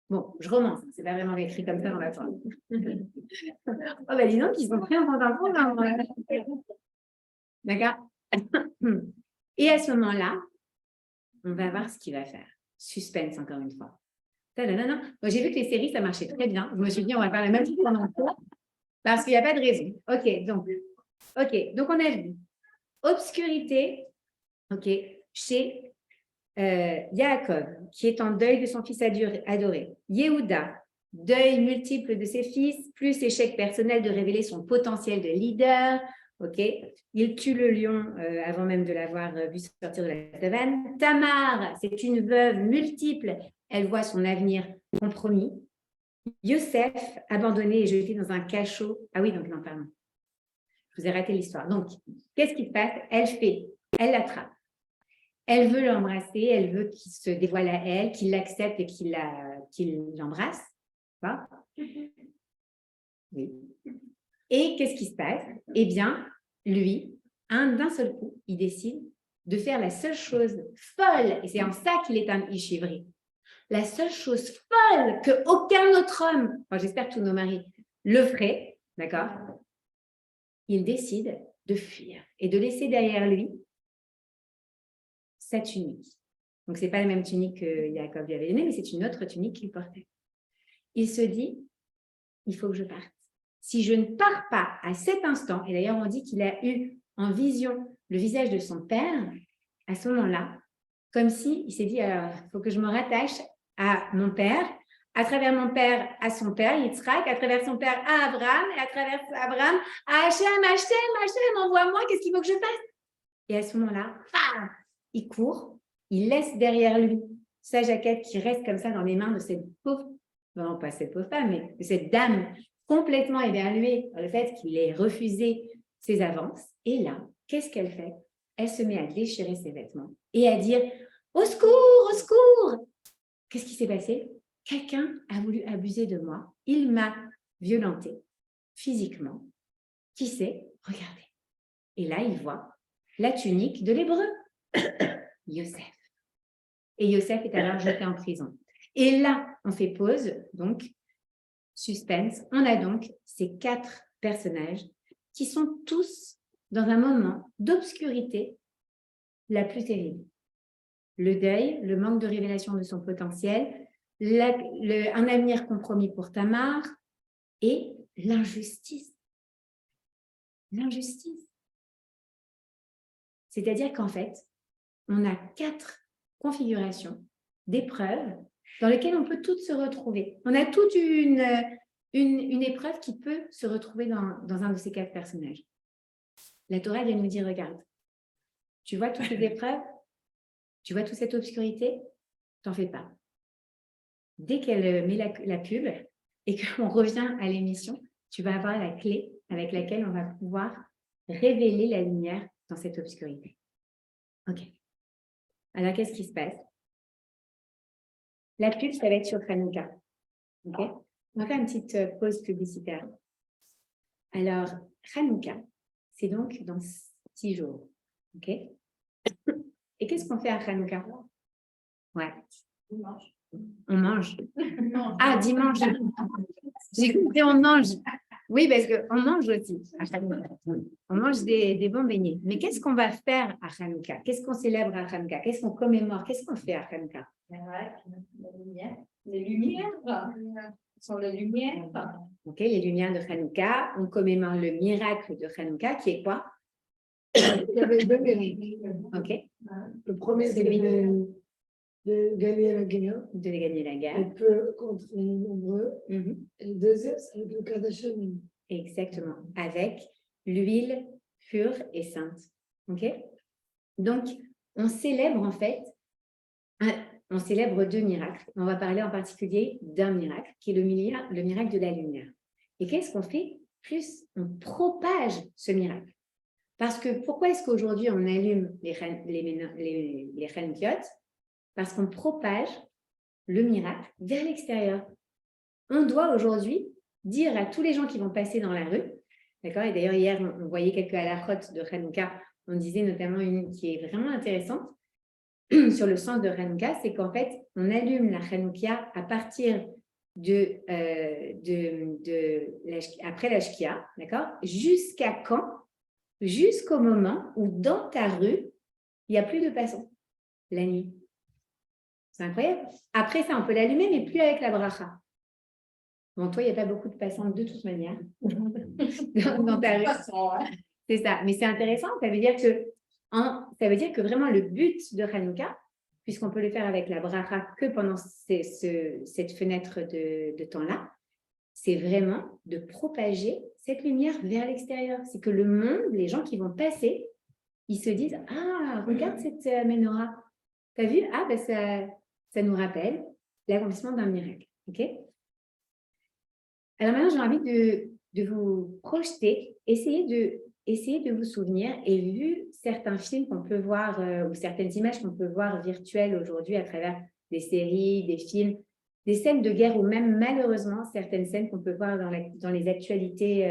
Bon, je romance. C'est pas vraiment écrit comme ça dans la forme. Oh, ben dis donc, ils sont très en temps. D'accord? Et à ce moment-là, on va voir ce qu'il va faire. Suspense, encore une fois. Moi, j'ai vu que les séries, ça marchait très bien. Je me suis dit, on va faire la même chose pendant le cours, parce qu'il n'y a pas de raison. Donc on a vu obscurité, chez Yaakov, qui est en deuil de son fils adoré. Yehuda, deuil multiple de ses fils, plus échec personnel de révéler son potentiel de leader. Il tue le lion avant même de l'avoir vu sortir de la savane. Tamar, c'est une veuve multiple. Elle voit son avenir compromis. Yosef, abandonné et jeté dans un cachot. Ah oui, donc non, pardon. Je vous ai raté l'histoire. Donc, qu'est-ce qui se passe? Elle l'attrape. Elle veut l'embrasser, elle veut qu'il se dévoile à elle, qu'il l'accepte et qu'il l'embrasse. Oui. Et qu'est-ce qui se passe? Eh bien, lui, d'un seul coup, il décide de faire la seule chose folle, et c'est en ça qu'il est un Ishivri, la seule chose folle qu'aucun autre homme, enfin, j'espère que tous nos maris le feraient, d'accord? Il décide de fuir et de laisser derrière lui sa tunique. Donc, ce n'est pas la même tunique que Jacob lui avait donnée, mais c'est une autre tunique qu'il portait. Il se dit, il faut que je parte. Si je ne pars pas à cet instant, et d'ailleurs on dit qu'il a eu en vision le visage de son père, à ce moment-là, comme s'il s'est dit, alors, il faut que je me rattache à mon père, à travers mon père à son père, Yitzhak, à travers son père à Abraham, et à travers Abraham à Hachem, envoie-moi, qu'est-ce qu'il faut que je fasse? Et à ce moment-là, il court, il laisse derrière lui sa jaquette qui reste comme ça dans les mains de cette pauvre, non pas cette pauvre femme, mais de cette dame complètement évaluée par le fait qu'il ait refusé ses avances. Et là, qu'est-ce qu'elle fait? Elle se met à déchirer ses vêtements et à dire « Au secours, au secours !» Qu'est-ce qui s'est passé? Quelqu'un a voulu abuser de moi. Il m'a violentée physiquement. Qui c'est? Regardez. Et là, il voit la tunique de l'hébreu, Yosef. Et Yosef est alors jeté en prison. Et là, on fait pause, donc suspense. On a donc ces 4 personnages qui sont tous dans un moment d'obscurité la plus terrible. Le deuil, le manque de révélation de son potentiel, un avenir compromis pour Tamar et l'injustice. L'injustice. C'est-à-dire qu'en fait, on a 4 configurations d'épreuves dans lesquelles on peut toutes se retrouver. On a toute une épreuve qui peut se retrouver dans un de ces 4 personnages. La Torah vient nous dire, regarde, tu vois toutes les épreuves, tu vois toute cette obscurité, t'en fais pas. Dès qu'elle met la pub et qu'on revient à l'émission, tu vas avoir la clé avec laquelle on va pouvoir révéler la lumière dans cette obscurité. Ok. Alors, qu'est-ce qui se passe? La pub, ça va être sur Hanouka. Ok. On va faire une petite pause publicitaire. Alors, Hanouka, c'est donc dans 6 jours. Ok. Et qu'est-ce qu'on fait à Hanouka? Ouais. On mange. Ah, dimanche. J'ai compris, on mange. Oui, parce qu'on mange aussi à Hanouka. On mange des bons beignets. Mais qu'est-ce qu'on va faire à Hanouka? Qu'est-ce qu'on célèbre à Hanouka? Qu'est-ce qu'on commémore? Qu'est-ce qu'on fait à Hanouka? Les lumières. Sont les lumières. Ok, les lumières de Hanouka. On commémore le miracle de Hanouka qui est quoi? Il y avait 2 mérites. Ok. Le premier, c'est de gagner la guerre. De gagner la guerre. Et peu contre les nombreux. Et le deuxième, c'est avec le Kadashim. Exactement. Avec l'huile pure et sainte. Ok. Donc, on célèbre en fait, on célèbre 2 miracles. On va parler en particulier d'un miracle qui est le miracle de la lumière. Et qu'est-ce qu'on fait? Plus on propage ce miracle. Parce que pourquoi est-ce qu'aujourd'hui on allume les Hanoukiot? Parce qu'on propage le miracle vers l'extérieur. On doit aujourd'hui dire à tous les gens qui vont passer dans la rue, d'accord? Et d'ailleurs, hier, on voyait quelques halakhot de Hanouka. On disait notamment une qui est vraiment intéressante sur le sens de Hanouka, c'est qu'en fait, on allume la Hanoukia à partir après la Shkia, d'accord? Jusqu'à quand? Jusqu'au moment où dans ta rue, il n'y a plus de passants, la nuit. C'est incroyable. Après ça, on peut l'allumer, mais plus avec la bracha. Bon, toi, il n'y a pas beaucoup de passants de toute manière dans ta rue. C'est ça. Mais c'est intéressant. Ça veut dire que vraiment le but de Hanouka, puisqu'on peut le faire avec la bracha que pendant cette fenêtre de temps-là, c'est vraiment de propager cette lumière vers l'extérieur. C'est que le monde, les gens qui vont passer, ils se disent « Ah, regarde cette menorah. T'as vu? Ah, ben ça nous rappelle l'accomplissement d'un miracle. » Ok. Alors maintenant, j'ai envie de vous projeter, essayer essayez de vous souvenir, et vu certains films qu'on peut voir, ou certaines images qu'on peut voir virtuelles aujourd'hui à travers des séries, des films, des scènes de guerre, ou même malheureusement certaines scènes qu'on peut voir dans les actualités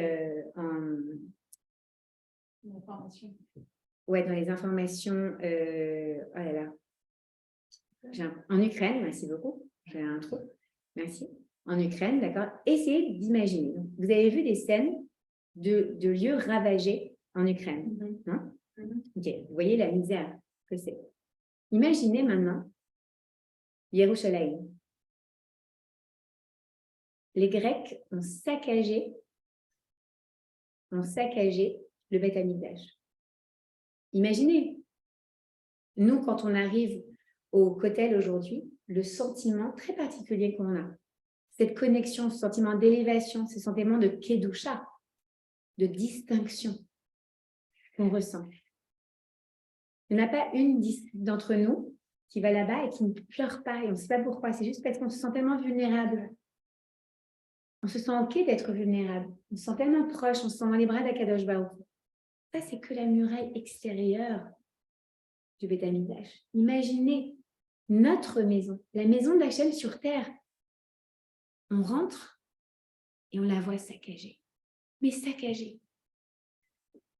ouais, dans les informations, oh là là. En Ukraine, merci beaucoup, j'ai un trou, merci. En Ukraine, d'accord. Essayez d'imaginer. Vous avez vu des scènes de lieux ravagés en Ukraine, non? Ok, vous voyez la misère que c'est. Imaginez maintenant Yerushalayim. Les Grecs ont saccagé le Beth Amikdash. Imaginez, nous, quand on arrive au Kotel aujourd'hui, le sentiment très particulier qu'on a, cette connexion, ce sentiment d'élévation, ce sentiment de kedusha, de distinction qu'on ressent. Il n'y en a pas une d'entre nous qui va là-bas et qui ne pleure pas, et on ne sait pas pourquoi, c'est juste parce qu'on se sent tellement vulnérable. On se sent OK d'être vulnérable, on se sent tellement proche, on se sent dans les bras d'Akadosh Baruch. Ça, c'est que la muraille extérieure du Beth Amikdash. Imaginez notre maison, la maison d'Hachem sur terre. On rentre et on la voit saccagée. Mais saccagée.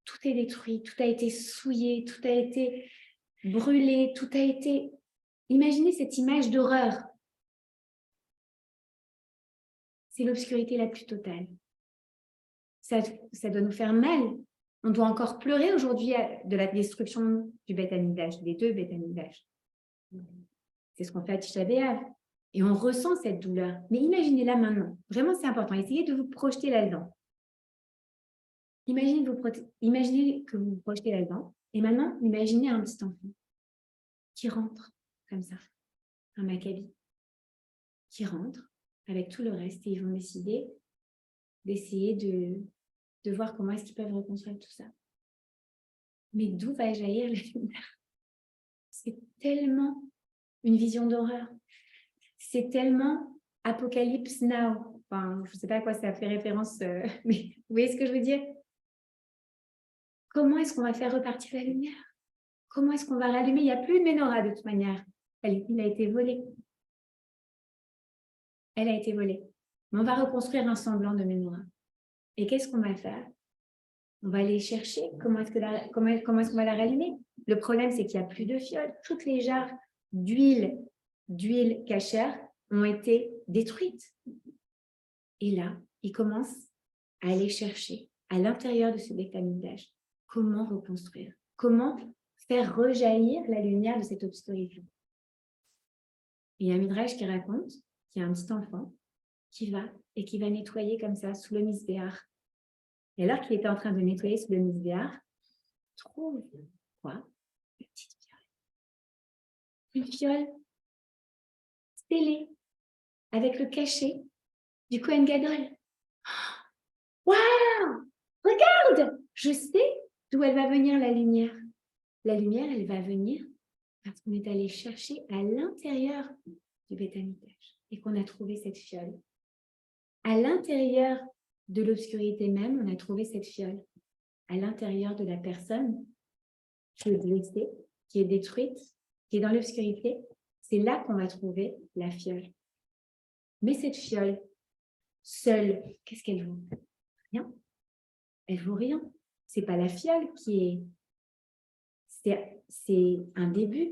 Tout est détruit, tout a été souillé, tout a été brûlé, tout a été... Imaginez cette image d'horreur. C'est l'obscurité la plus totale. Ça doit nous faire mal. On doit encore pleurer aujourd'hui de la destruction du Beth Amikdash, des deux Beth Amikdash. C'est ce qu'on fait à Tisha B'Av. Et on ressent cette douleur. Mais imaginez-la maintenant. Vraiment, c'est important. Essayez de vous projeter là-dedans. Imaginez que vous vous projetez là-dedans. Et maintenant, imaginez un petit enfant qui rentre comme ça, un Maccabi, qui rentre avec tout le reste. Et ils vont décider d'essayer de voir comment est-ce qu'ils peuvent reconstruire tout ça. Mais d'où va jaillir la lumière? C'est tellement une vision d'horreur. C'est tellement Apocalypse Now. Enfin, je ne sais pas à quoi ça fait référence, mais vous voyez ce que je veux dire? Comment est-ce qu'on va faire repartir la lumière? Comment est-ce qu'on va rallumer? Il n'y a plus de menorah de toute manière. Il a été volé. Elle a été volée. Mais on va reconstruire un semblant de menorah. Et qu'est-ce qu'on va faire? On va aller chercher comment est-ce qu'on va la rallumer. Le problème, c'est qu'il n'y a plus de fioles. Toutes les jarres d'huile cachère ont été détruites. Et là, il commence à aller chercher à l'intérieur de ce Beth Amikdash comment reconstruire, comment faire rejaillir la lumière de cette obscurité. Il y a un midrash qui raconte qu'il y a un petit enfant qui va nettoyer comme ça sous le misbéar. Et alors qu'il était en train de nettoyer sous le misbéar, trouve quoi? Une petite fiole. Une fiole scellée avec le cachet du Kohen Gadol. Waouh! Regarde! Je sais d'où elle va venir la lumière. La lumière, elle va venir parce qu'on est allé chercher à l'intérieur du Beth Amikdash et qu'on a trouvé cette fiole. À l'intérieur de l'obscurité même, on a trouvé cette fiole. À l'intérieur de la personne qui est blessée, qui est détruite, qui est dans l'obscurité, c'est là qu'on va trouver la fiole. Mais cette fiole, seule, qu'est-ce qu'elle vaut? Rien. Elle vaut rien. C'est pas la fiole qui est... C'est un début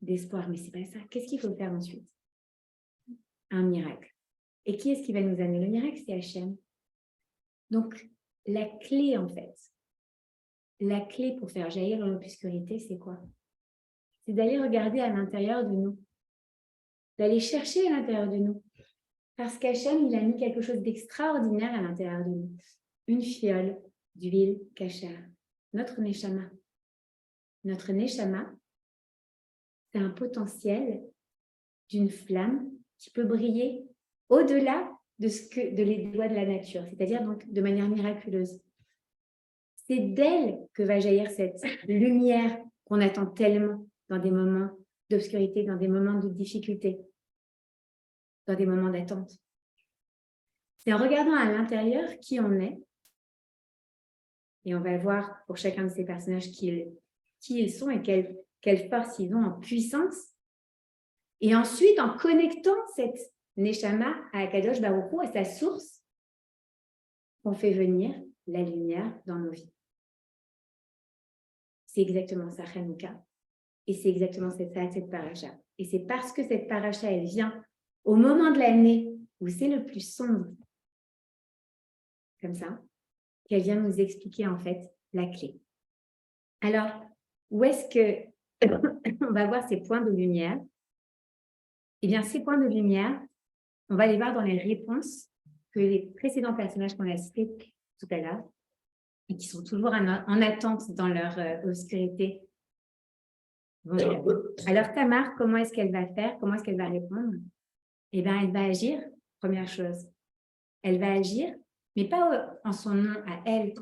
d'espoir, mais c'est pas ça. Qu'est-ce qu'il faut faire ensuite? Un miracle. Et qui est-ce qui va nous amener le miracle? C'est Hachem. Donc, la clé, en fait, la clé pour faire jaillir l'obscurité, c'est quoi? C'est d'aller regarder à l'intérieur de nous, d'aller chercher à l'intérieur de nous. Parce qu'Hachem, il a mis quelque chose d'extraordinaire à l'intérieur de nous. Une fiole d'huile cachère. Notre Neshama. Notre Neshama, c'est un potentiel d'une flamme qui peut briller au-delà de les doigts de la nature, c'est-à-dire donc de manière miraculeuse. C'est d'elle que va jaillir cette lumière qu'on attend tellement dans des moments d'obscurité, dans des moments de difficulté, dans des moments d'attente. C'est en regardant à l'intérieur qui on est Et on va voir pour chacun de ces personnages qui ils sont et quelle force ils ont en puissance. Et ensuite, en connectant cette Neshama à Akadosh Baruch Hu, à sa source, on fait venir la lumière dans nos vies. C'est exactement ça, Hanouka. Et c'est exactement cette paracha. Et c'est parce que cette paracha, elle vient au moment de l'année où c'est le plus sombre, comme ça, qu'elle vient nous expliquer en fait la clé. Alors, où est-ce que on va voir ces points de lumière? Eh bien, ces points de lumière, on va les voir dans les réponses que les précédents personnages qu'on a cités tout à l'heure et qui sont toujours en attente dans leur obscurité. Alors, Tamar, comment est-ce qu'elle va faire? Comment est-ce qu'elle va répondre? Eh bien, elle va agir, première chose. Elle va agir, mais pas en son nom à elle.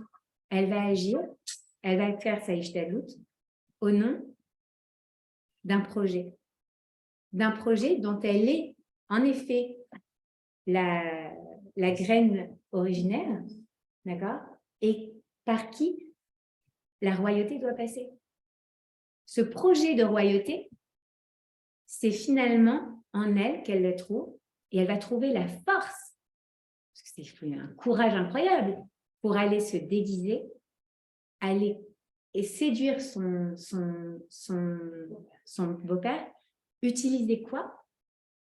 Elle va agir, elle va faire sa ishtadlut au nom d'un projet dont elle est en effet la graine originelle, d'accord? Et par qui la royauté doit passer. Ce projet de royauté, c'est finalement en elle qu'elle le trouve et elle va trouver la force, parce que c'est un courage incroyable, pour aller se déguiser, aller et séduire son beau-père. Utiliser quoi?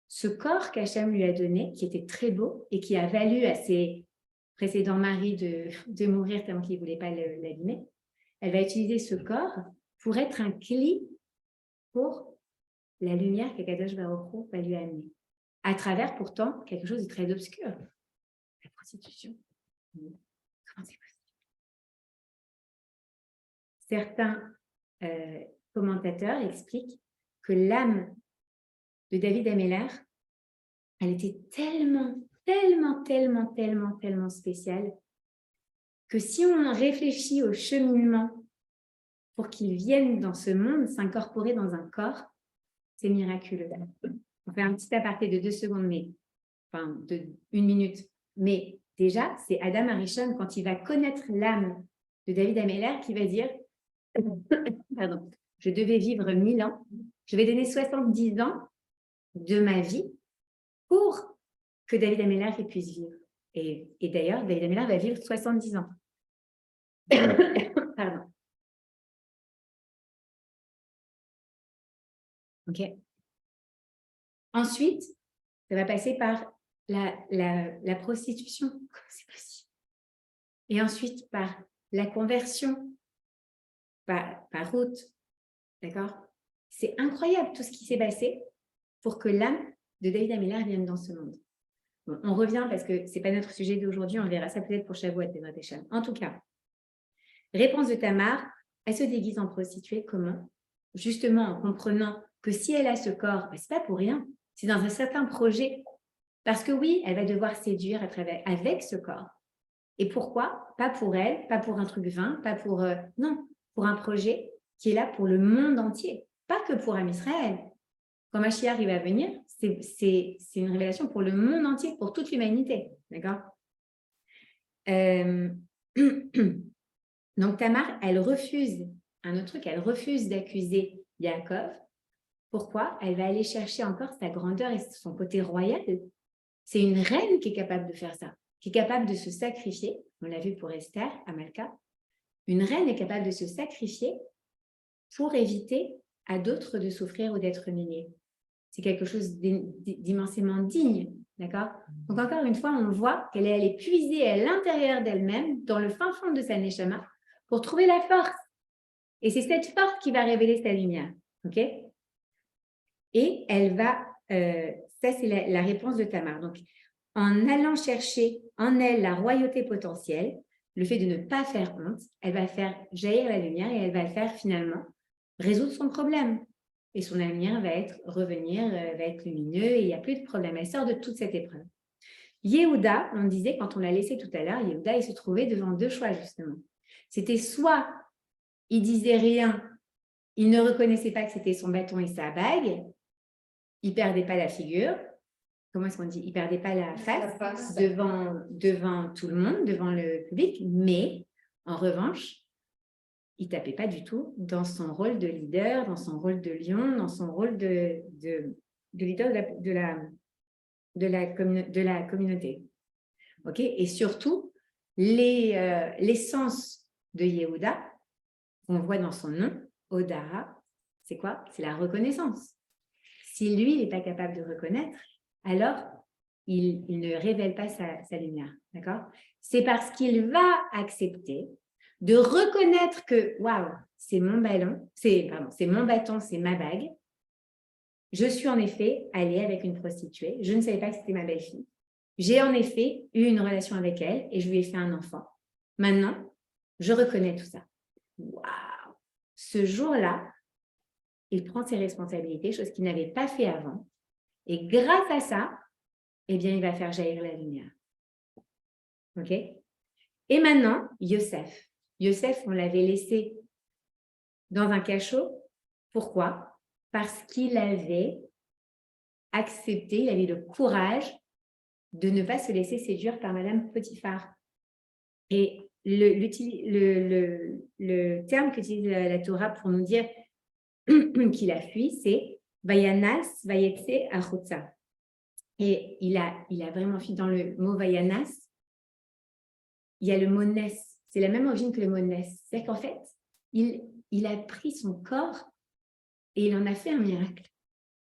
Ce corps qu'Hachem lui a donné, qui était très beau et qui a valu à ses précédents maris de mourir tellement qu'ils ne voulaient pas l'abîmer. Elle va utiliser ce corps pour être un cli pour la lumière qu'Akadosh Baruch Hu va lui amener. À travers pourtant quelque chose de très obscur. La prostitution. Comment c'est possible? Certains commentateurs expliquent que l'âme de David Améler, elle était tellement spéciale que si on réfléchit au cheminement pour qu'il vienne dans ce monde, s'incorporer dans un corps, c'est miraculeux. On fait un petit aparté de 2 secondes, de 1 minute. Mais déjà, c'est Adam Arishon, quand il va connaître l'âme de David Améler, qui va dire pardon, je devais vivre 1000 ans, je vais donner 70 ans de ma vie pour que David Améler puisse vivre. Et d'ailleurs, David Améler va vivre 70 ans. Pardon. OK. Ensuite, ça va passer par la prostitution. Comment c'est possible? Et ensuite, par la conversion, par Ruth. D'accord? C'est incroyable tout ce qui s'est passé pour que l'âme de David Améler vienne dans ce monde. Bon, on revient parce que ce n'est pas notre sujet d'aujourd'hui, on verra ça peut-être pour Shavuot, Bezrat Hashem. En tout cas, réponse de Tamar, elle se déguise en prostituée, comment? Justement en comprenant que si elle a ce corps, ce n'est pas pour rien, c'est dans un certain projet. Parce que oui, elle va devoir séduire avec ce corps. Et pourquoi? Pas pour elle, pas pour un truc vain, pas pour... non, pour un projet qui est là pour le monde entier, pas que pour Am Israël. Quand Mashiach va venir, c'est une révélation pour le monde entier, pour toute l'humanité. D'accord? Donc Tamar, elle refuse un autre truc, elle refuse d'accuser Yaakov. Pourquoi? Elle va aller chercher encore sa grandeur et son côté royal. C'est une reine qui est capable de faire ça, qui est capable de se sacrifier. On l'a vu pour Esther, à Malka. Une reine est capable de se sacrifier pour éviter à d'autres de souffrir ou d'être humiliés. C'est quelque chose d'immensément digne, d'accord? Donc encore une fois, on voit qu'elle est puisée à l'intérieur d'elle-même, dans le fin fond de sa neshama, pour trouver la force. Et c'est cette force qui va révéler sa lumière, ok? Et elle va, ça c'est la réponse de Tamar. Donc, en allant chercher en elle la royauté potentielle, le fait de ne pas faire honte, elle va faire jaillir la lumière et elle va faire finalement résoudre son problème. Et son avenir va revenir, va être lumineux et il n'y a plus de problème. Elle sort de toute cette épreuve. Yehuda, on disait quand on l'a laissé tout à l'heure, Yehuda, il se trouvait devant 2 choix justement. C'était soit il disait rien, il ne reconnaissait pas que c'était son bâton et sa bague, il ne perdait pas la figure, comment est-ce qu'on dit? Il ne perdait pas la face devant tout le monde, devant le public, mais En revanche, il ne tapait pas du tout dans son rôle de leader, dans son rôle de lion, dans son rôle de leader de la communauté. OK? Et surtout, l'essence de Yehuda, qu'on voit dans son nom, Odara, c'est quoi? C'est la reconnaissance. Si lui, il n'est pas capable de reconnaître, alors il ne révèle pas sa lumière. D'accord? C'est parce qu'il va accepter de reconnaître que, waouh, c'est mon ballon, c'est mon bâton, c'est ma bague. Je suis en effet allée avec une prostituée. Je ne savais pas que c'était ma belle-fille. J'ai en effet eu une relation avec elle et je lui ai fait un enfant. Maintenant, je reconnais tout ça. Waouh! Ce jour-là, il prend ses responsabilités, chose qu'il n'avait pas fait avant. Et grâce à ça, eh bien, il va faire jaillir la lumière. OK? Et maintenant, Yosef. Yosef, on l'avait laissé dans un cachot. Pourquoi? Parce qu'il avait accepté, il avait le courage de ne pas se laisser séduire par Madame Potiphar. Et le terme qu'utilise la Torah pour nous dire qu'il a fui, c'est Vayanas Vayetse Achotza. Et il a vraiment fui. Dans le mot Vayanas, il y a le mot Nes. C'est la même origine que le mot Nes. C'est-à-dire qu'en fait, il a pris son corps et il en a fait un miracle.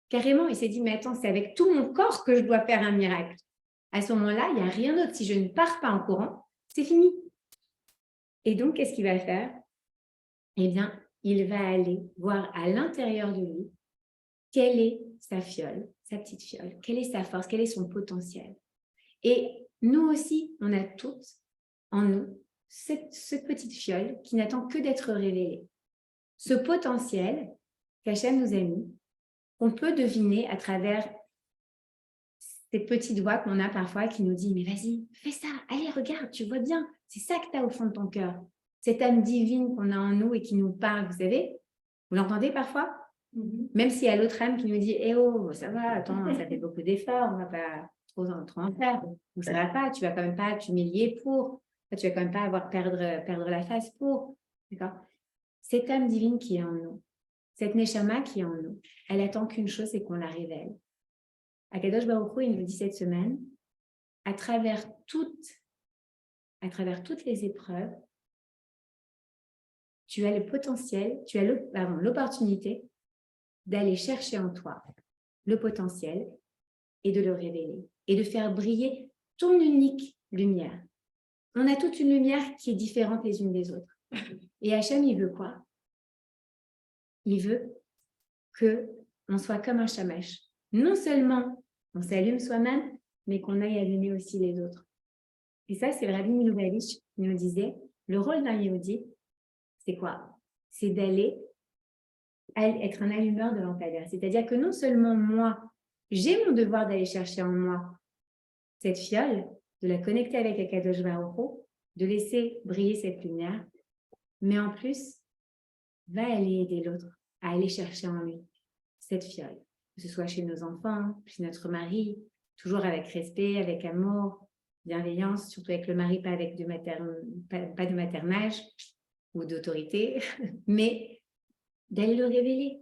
Carrément, il s'est dit, mais attends, c'est avec tout mon corps que je dois faire un miracle. À ce moment-là, il n'y a rien d'autre. Si je ne pars pas en courant, c'est fini. Et donc, qu'est-ce qu'il va faire? Eh bien, il va aller voir à l'intérieur de lui quelle est sa fiole, sa petite fiole, quelle est sa force, quel est son potentiel. Et nous aussi, on a toutes en nous cette petite fiole qui n'attend que d'être révélée. Ce potentiel qu'Hachem nous a mis, qu'on peut deviner à travers ces petites voix qu'on a parfois qui nous dit « Mais vas-y, fais ça, allez, regarde, tu vois bien, c'est ça que tu as au fond de ton cœur. » Cette âme divine qu'on a en nous et qui nous parle, vous savez, vous l'entendez parfois? Même s'il y a l'autre âme qui nous dit « Eh oh, ça va, attends, ça fait beaucoup d'efforts, on ne va pas trop en faire. Ou ça ne va pas, tu ne vas quand même pas t'humilier pour, tu ne vas quand même pas avoir perdre la face pour. » D'accord? Cette âme divine qui est en nous, cette Neshama qui est en nous, elle attend qu'une chose, c'est qu'on la révèle. Akadosh Baruch Hu, il nous dit cette semaine, à travers toutes les épreuves, tu as le potentiel, tu as l'opportunité d'aller chercher en toi le potentiel et de le révéler et de faire briller ton unique lumière. On a toute une lumière qui est différente les unes des autres. Et Hachem, il veut quoi? Il veut qu'on soit comme un shamash. Non seulement on s'allume soi-même, mais qu'on aille allumer aussi les autres. Et ça, c'est le Rabbi Milubavitch qui nous disait, le rôle d'un Yehudi, c'est quoi? C'est d'aller être un allumeur de lampadaire. C'est-à-dire que non seulement moi, j'ai mon devoir d'aller chercher en moi cette fiole, de la connecter avec Akadosh Baruch Hu, de laisser briller cette lumière, mais en plus, va aller aider l'autre à aller chercher en lui cette fiole, que ce soit chez nos enfants, chez notre mari, toujours avec respect, avec amour, bienveillance, surtout avec le mari, pas de maternage ou d'autorité, mais d'aller le révéler.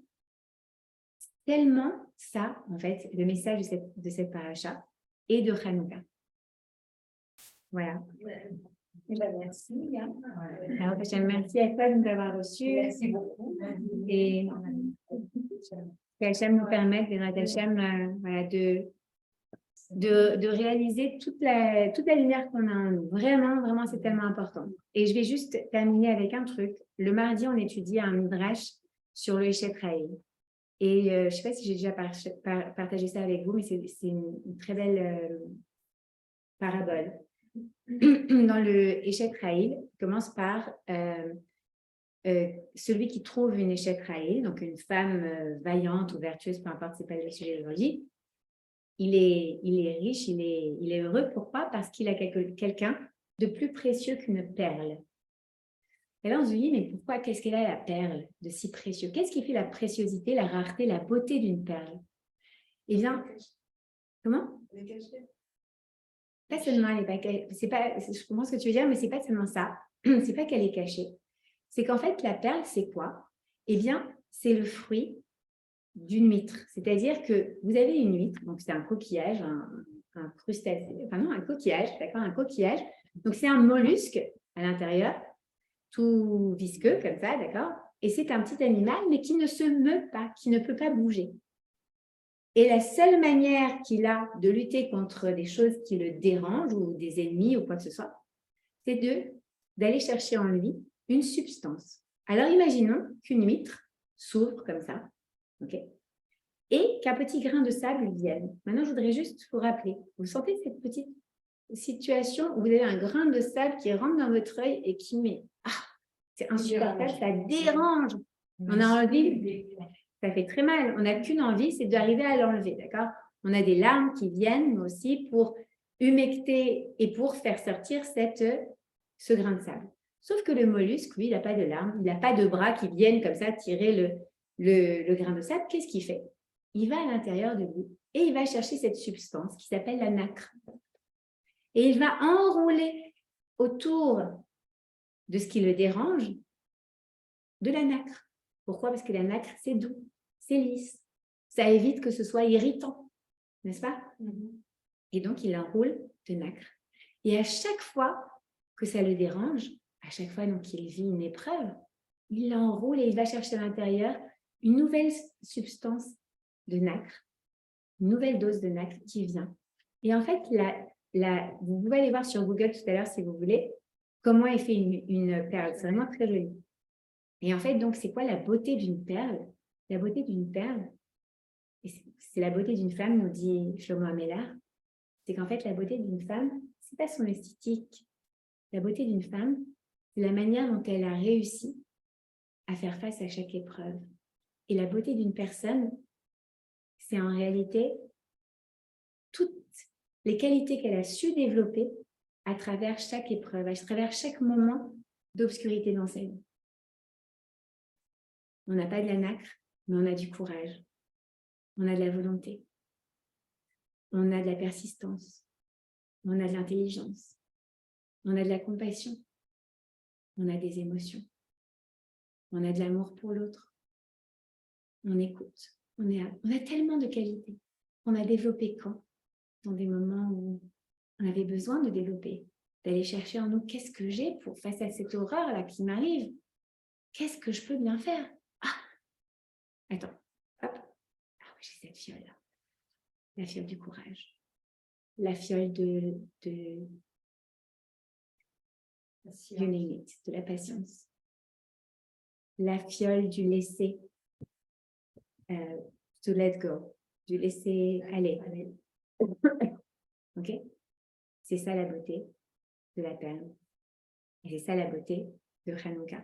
Tellement ça, en fait, le message de cette paracha et de Hanouka. Voilà. Merci. Hein. Alors, merci à toi de nous avoir reçus. Merci beaucoup. Et qu'Hachem nous permette, voilà, de réaliser toute la lumière qu'on a en nous. Vraiment, vraiment, c'est tellement important. Et je vais juste terminer avec un truc. Le mardi, on étudie un midrash sur le Eshet Raïl. Et je ne sais pas si j'ai déjà partagé ça avec vous, mais c'est une très belle parabole. Dans le Eshet Raïl, il commence par celui qui trouve une Eshet Raïl, donc une femme vaillante ou vertueuse, peu importe, ce n'est pas le sujet d'aujourd'hui. Il est riche, il est heureux. Pourquoi? Parce qu'il a quelqu'un de plus précieux qu'une perle. Et là, on se dit, mais pourquoi? Qu'est-ce qu'elle a, la perle, de si précieux? Qu'est-ce qui fait la préciosité, la rareté, la beauté d'une perle? Eh bien, comment? Pas seulement, je comprends ce que tu veux dire, mais ce n'est pas seulement ça. c'est pas qu'elle est cachée. C'est qu'en fait, la perle, c'est quoi? Eh bien, c'est le fruit d'une huître. C'est-à-dire que vous avez une huître, donc c'est un coquillage, un crustacé, enfin non, un coquillage, d'accord, un coquillage. Donc, c'est un mollusque à l'intérieur, tout visqueux comme ça, d'accord? Et c'est un petit animal, mais qui ne se meut pas, qui ne peut pas bouger. Et la seule manière qu'il a de lutter contre des choses qui le dérangent ou des ennemis ou quoi que ce soit, c'est d'aller chercher en lui une substance. Alors, imaginons qu'une huître s'ouvre comme ça, ok, et qu'un petit grain de sable vienne. Maintenant, je voudrais juste vous rappeler, vous sentez cette petite situation où vous avez un grain de sable qui rentre dans votre œil et qui met, c'est insupportable, ça dérange. On a envie, ça fait très mal. On n'a qu'une envie, c'est d'arriver à l'enlever, d'accord? On a des larmes qui viennent aussi pour humecter et pour faire sortir ce grain de sable. Sauf que le mollusque, lui, il n'a pas de larmes, il n'a pas de bras qui viennent comme ça tirer le grain de sable. Qu'est-ce qu'il fait? Il va à l'intérieur de lui et il va chercher cette substance qui s'appelle la nacre. Et il va enrouler autour de ce qui le dérange de la nacre. Pourquoi? Parce que la nacre, c'est doux, c'est lisse. Ça évite que ce soit irritant, n'est-ce pas? Et donc, il enroule de nacre. Et à chaque fois que ça le dérange, à chaque fois qu'il vit une épreuve, il l'enroule et il va chercher à l'intérieur une nouvelle substance de nacre, une nouvelle dose de nacre qui vient. Et en fait, vous pouvez aller voir sur Google tout à l'heure si vous voulez comment est fait une perle. C'est vraiment très joli. Et en fait, donc, c'est quoi la beauté d'une perle? La beauté d'une perle, c'est la beauté d'une femme, nous dit Shlomo Amélar, c'est qu'en fait, la beauté d'une femme, c'est pas son esthétique. La beauté d'une femme, c'est la manière dont elle a réussi à faire face à chaque épreuve. Et la beauté d'une personne, c'est en réalité toutes les qualités qu'elle a su développer à travers chaque épreuve, à travers chaque moment d'obscurité dans sa vie. On n'a pas de la nacre, mais on a du courage. On a de la volonté. On a de la persistance. On a de l'intelligence. On a de la compassion. On a des émotions. On a de l'amour pour l'autre. On écoute. On a tellement de qualités qu'on a développées quand? Dans des moments où on avait besoin de développer, d'aller chercher en nous qu'est-ce que j'ai pour face à cette horreur-là qui m'arrive. Qu'est-ce que je peux bien faire? Attends, hop. J'ai cette fiole-là. La fiole du courage. La fiole de la patience. La fiole du laisser, to let go, du laisser aller. Ok? C'est ça la beauté de la perle. Et c'est ça la beauté de Hanouka.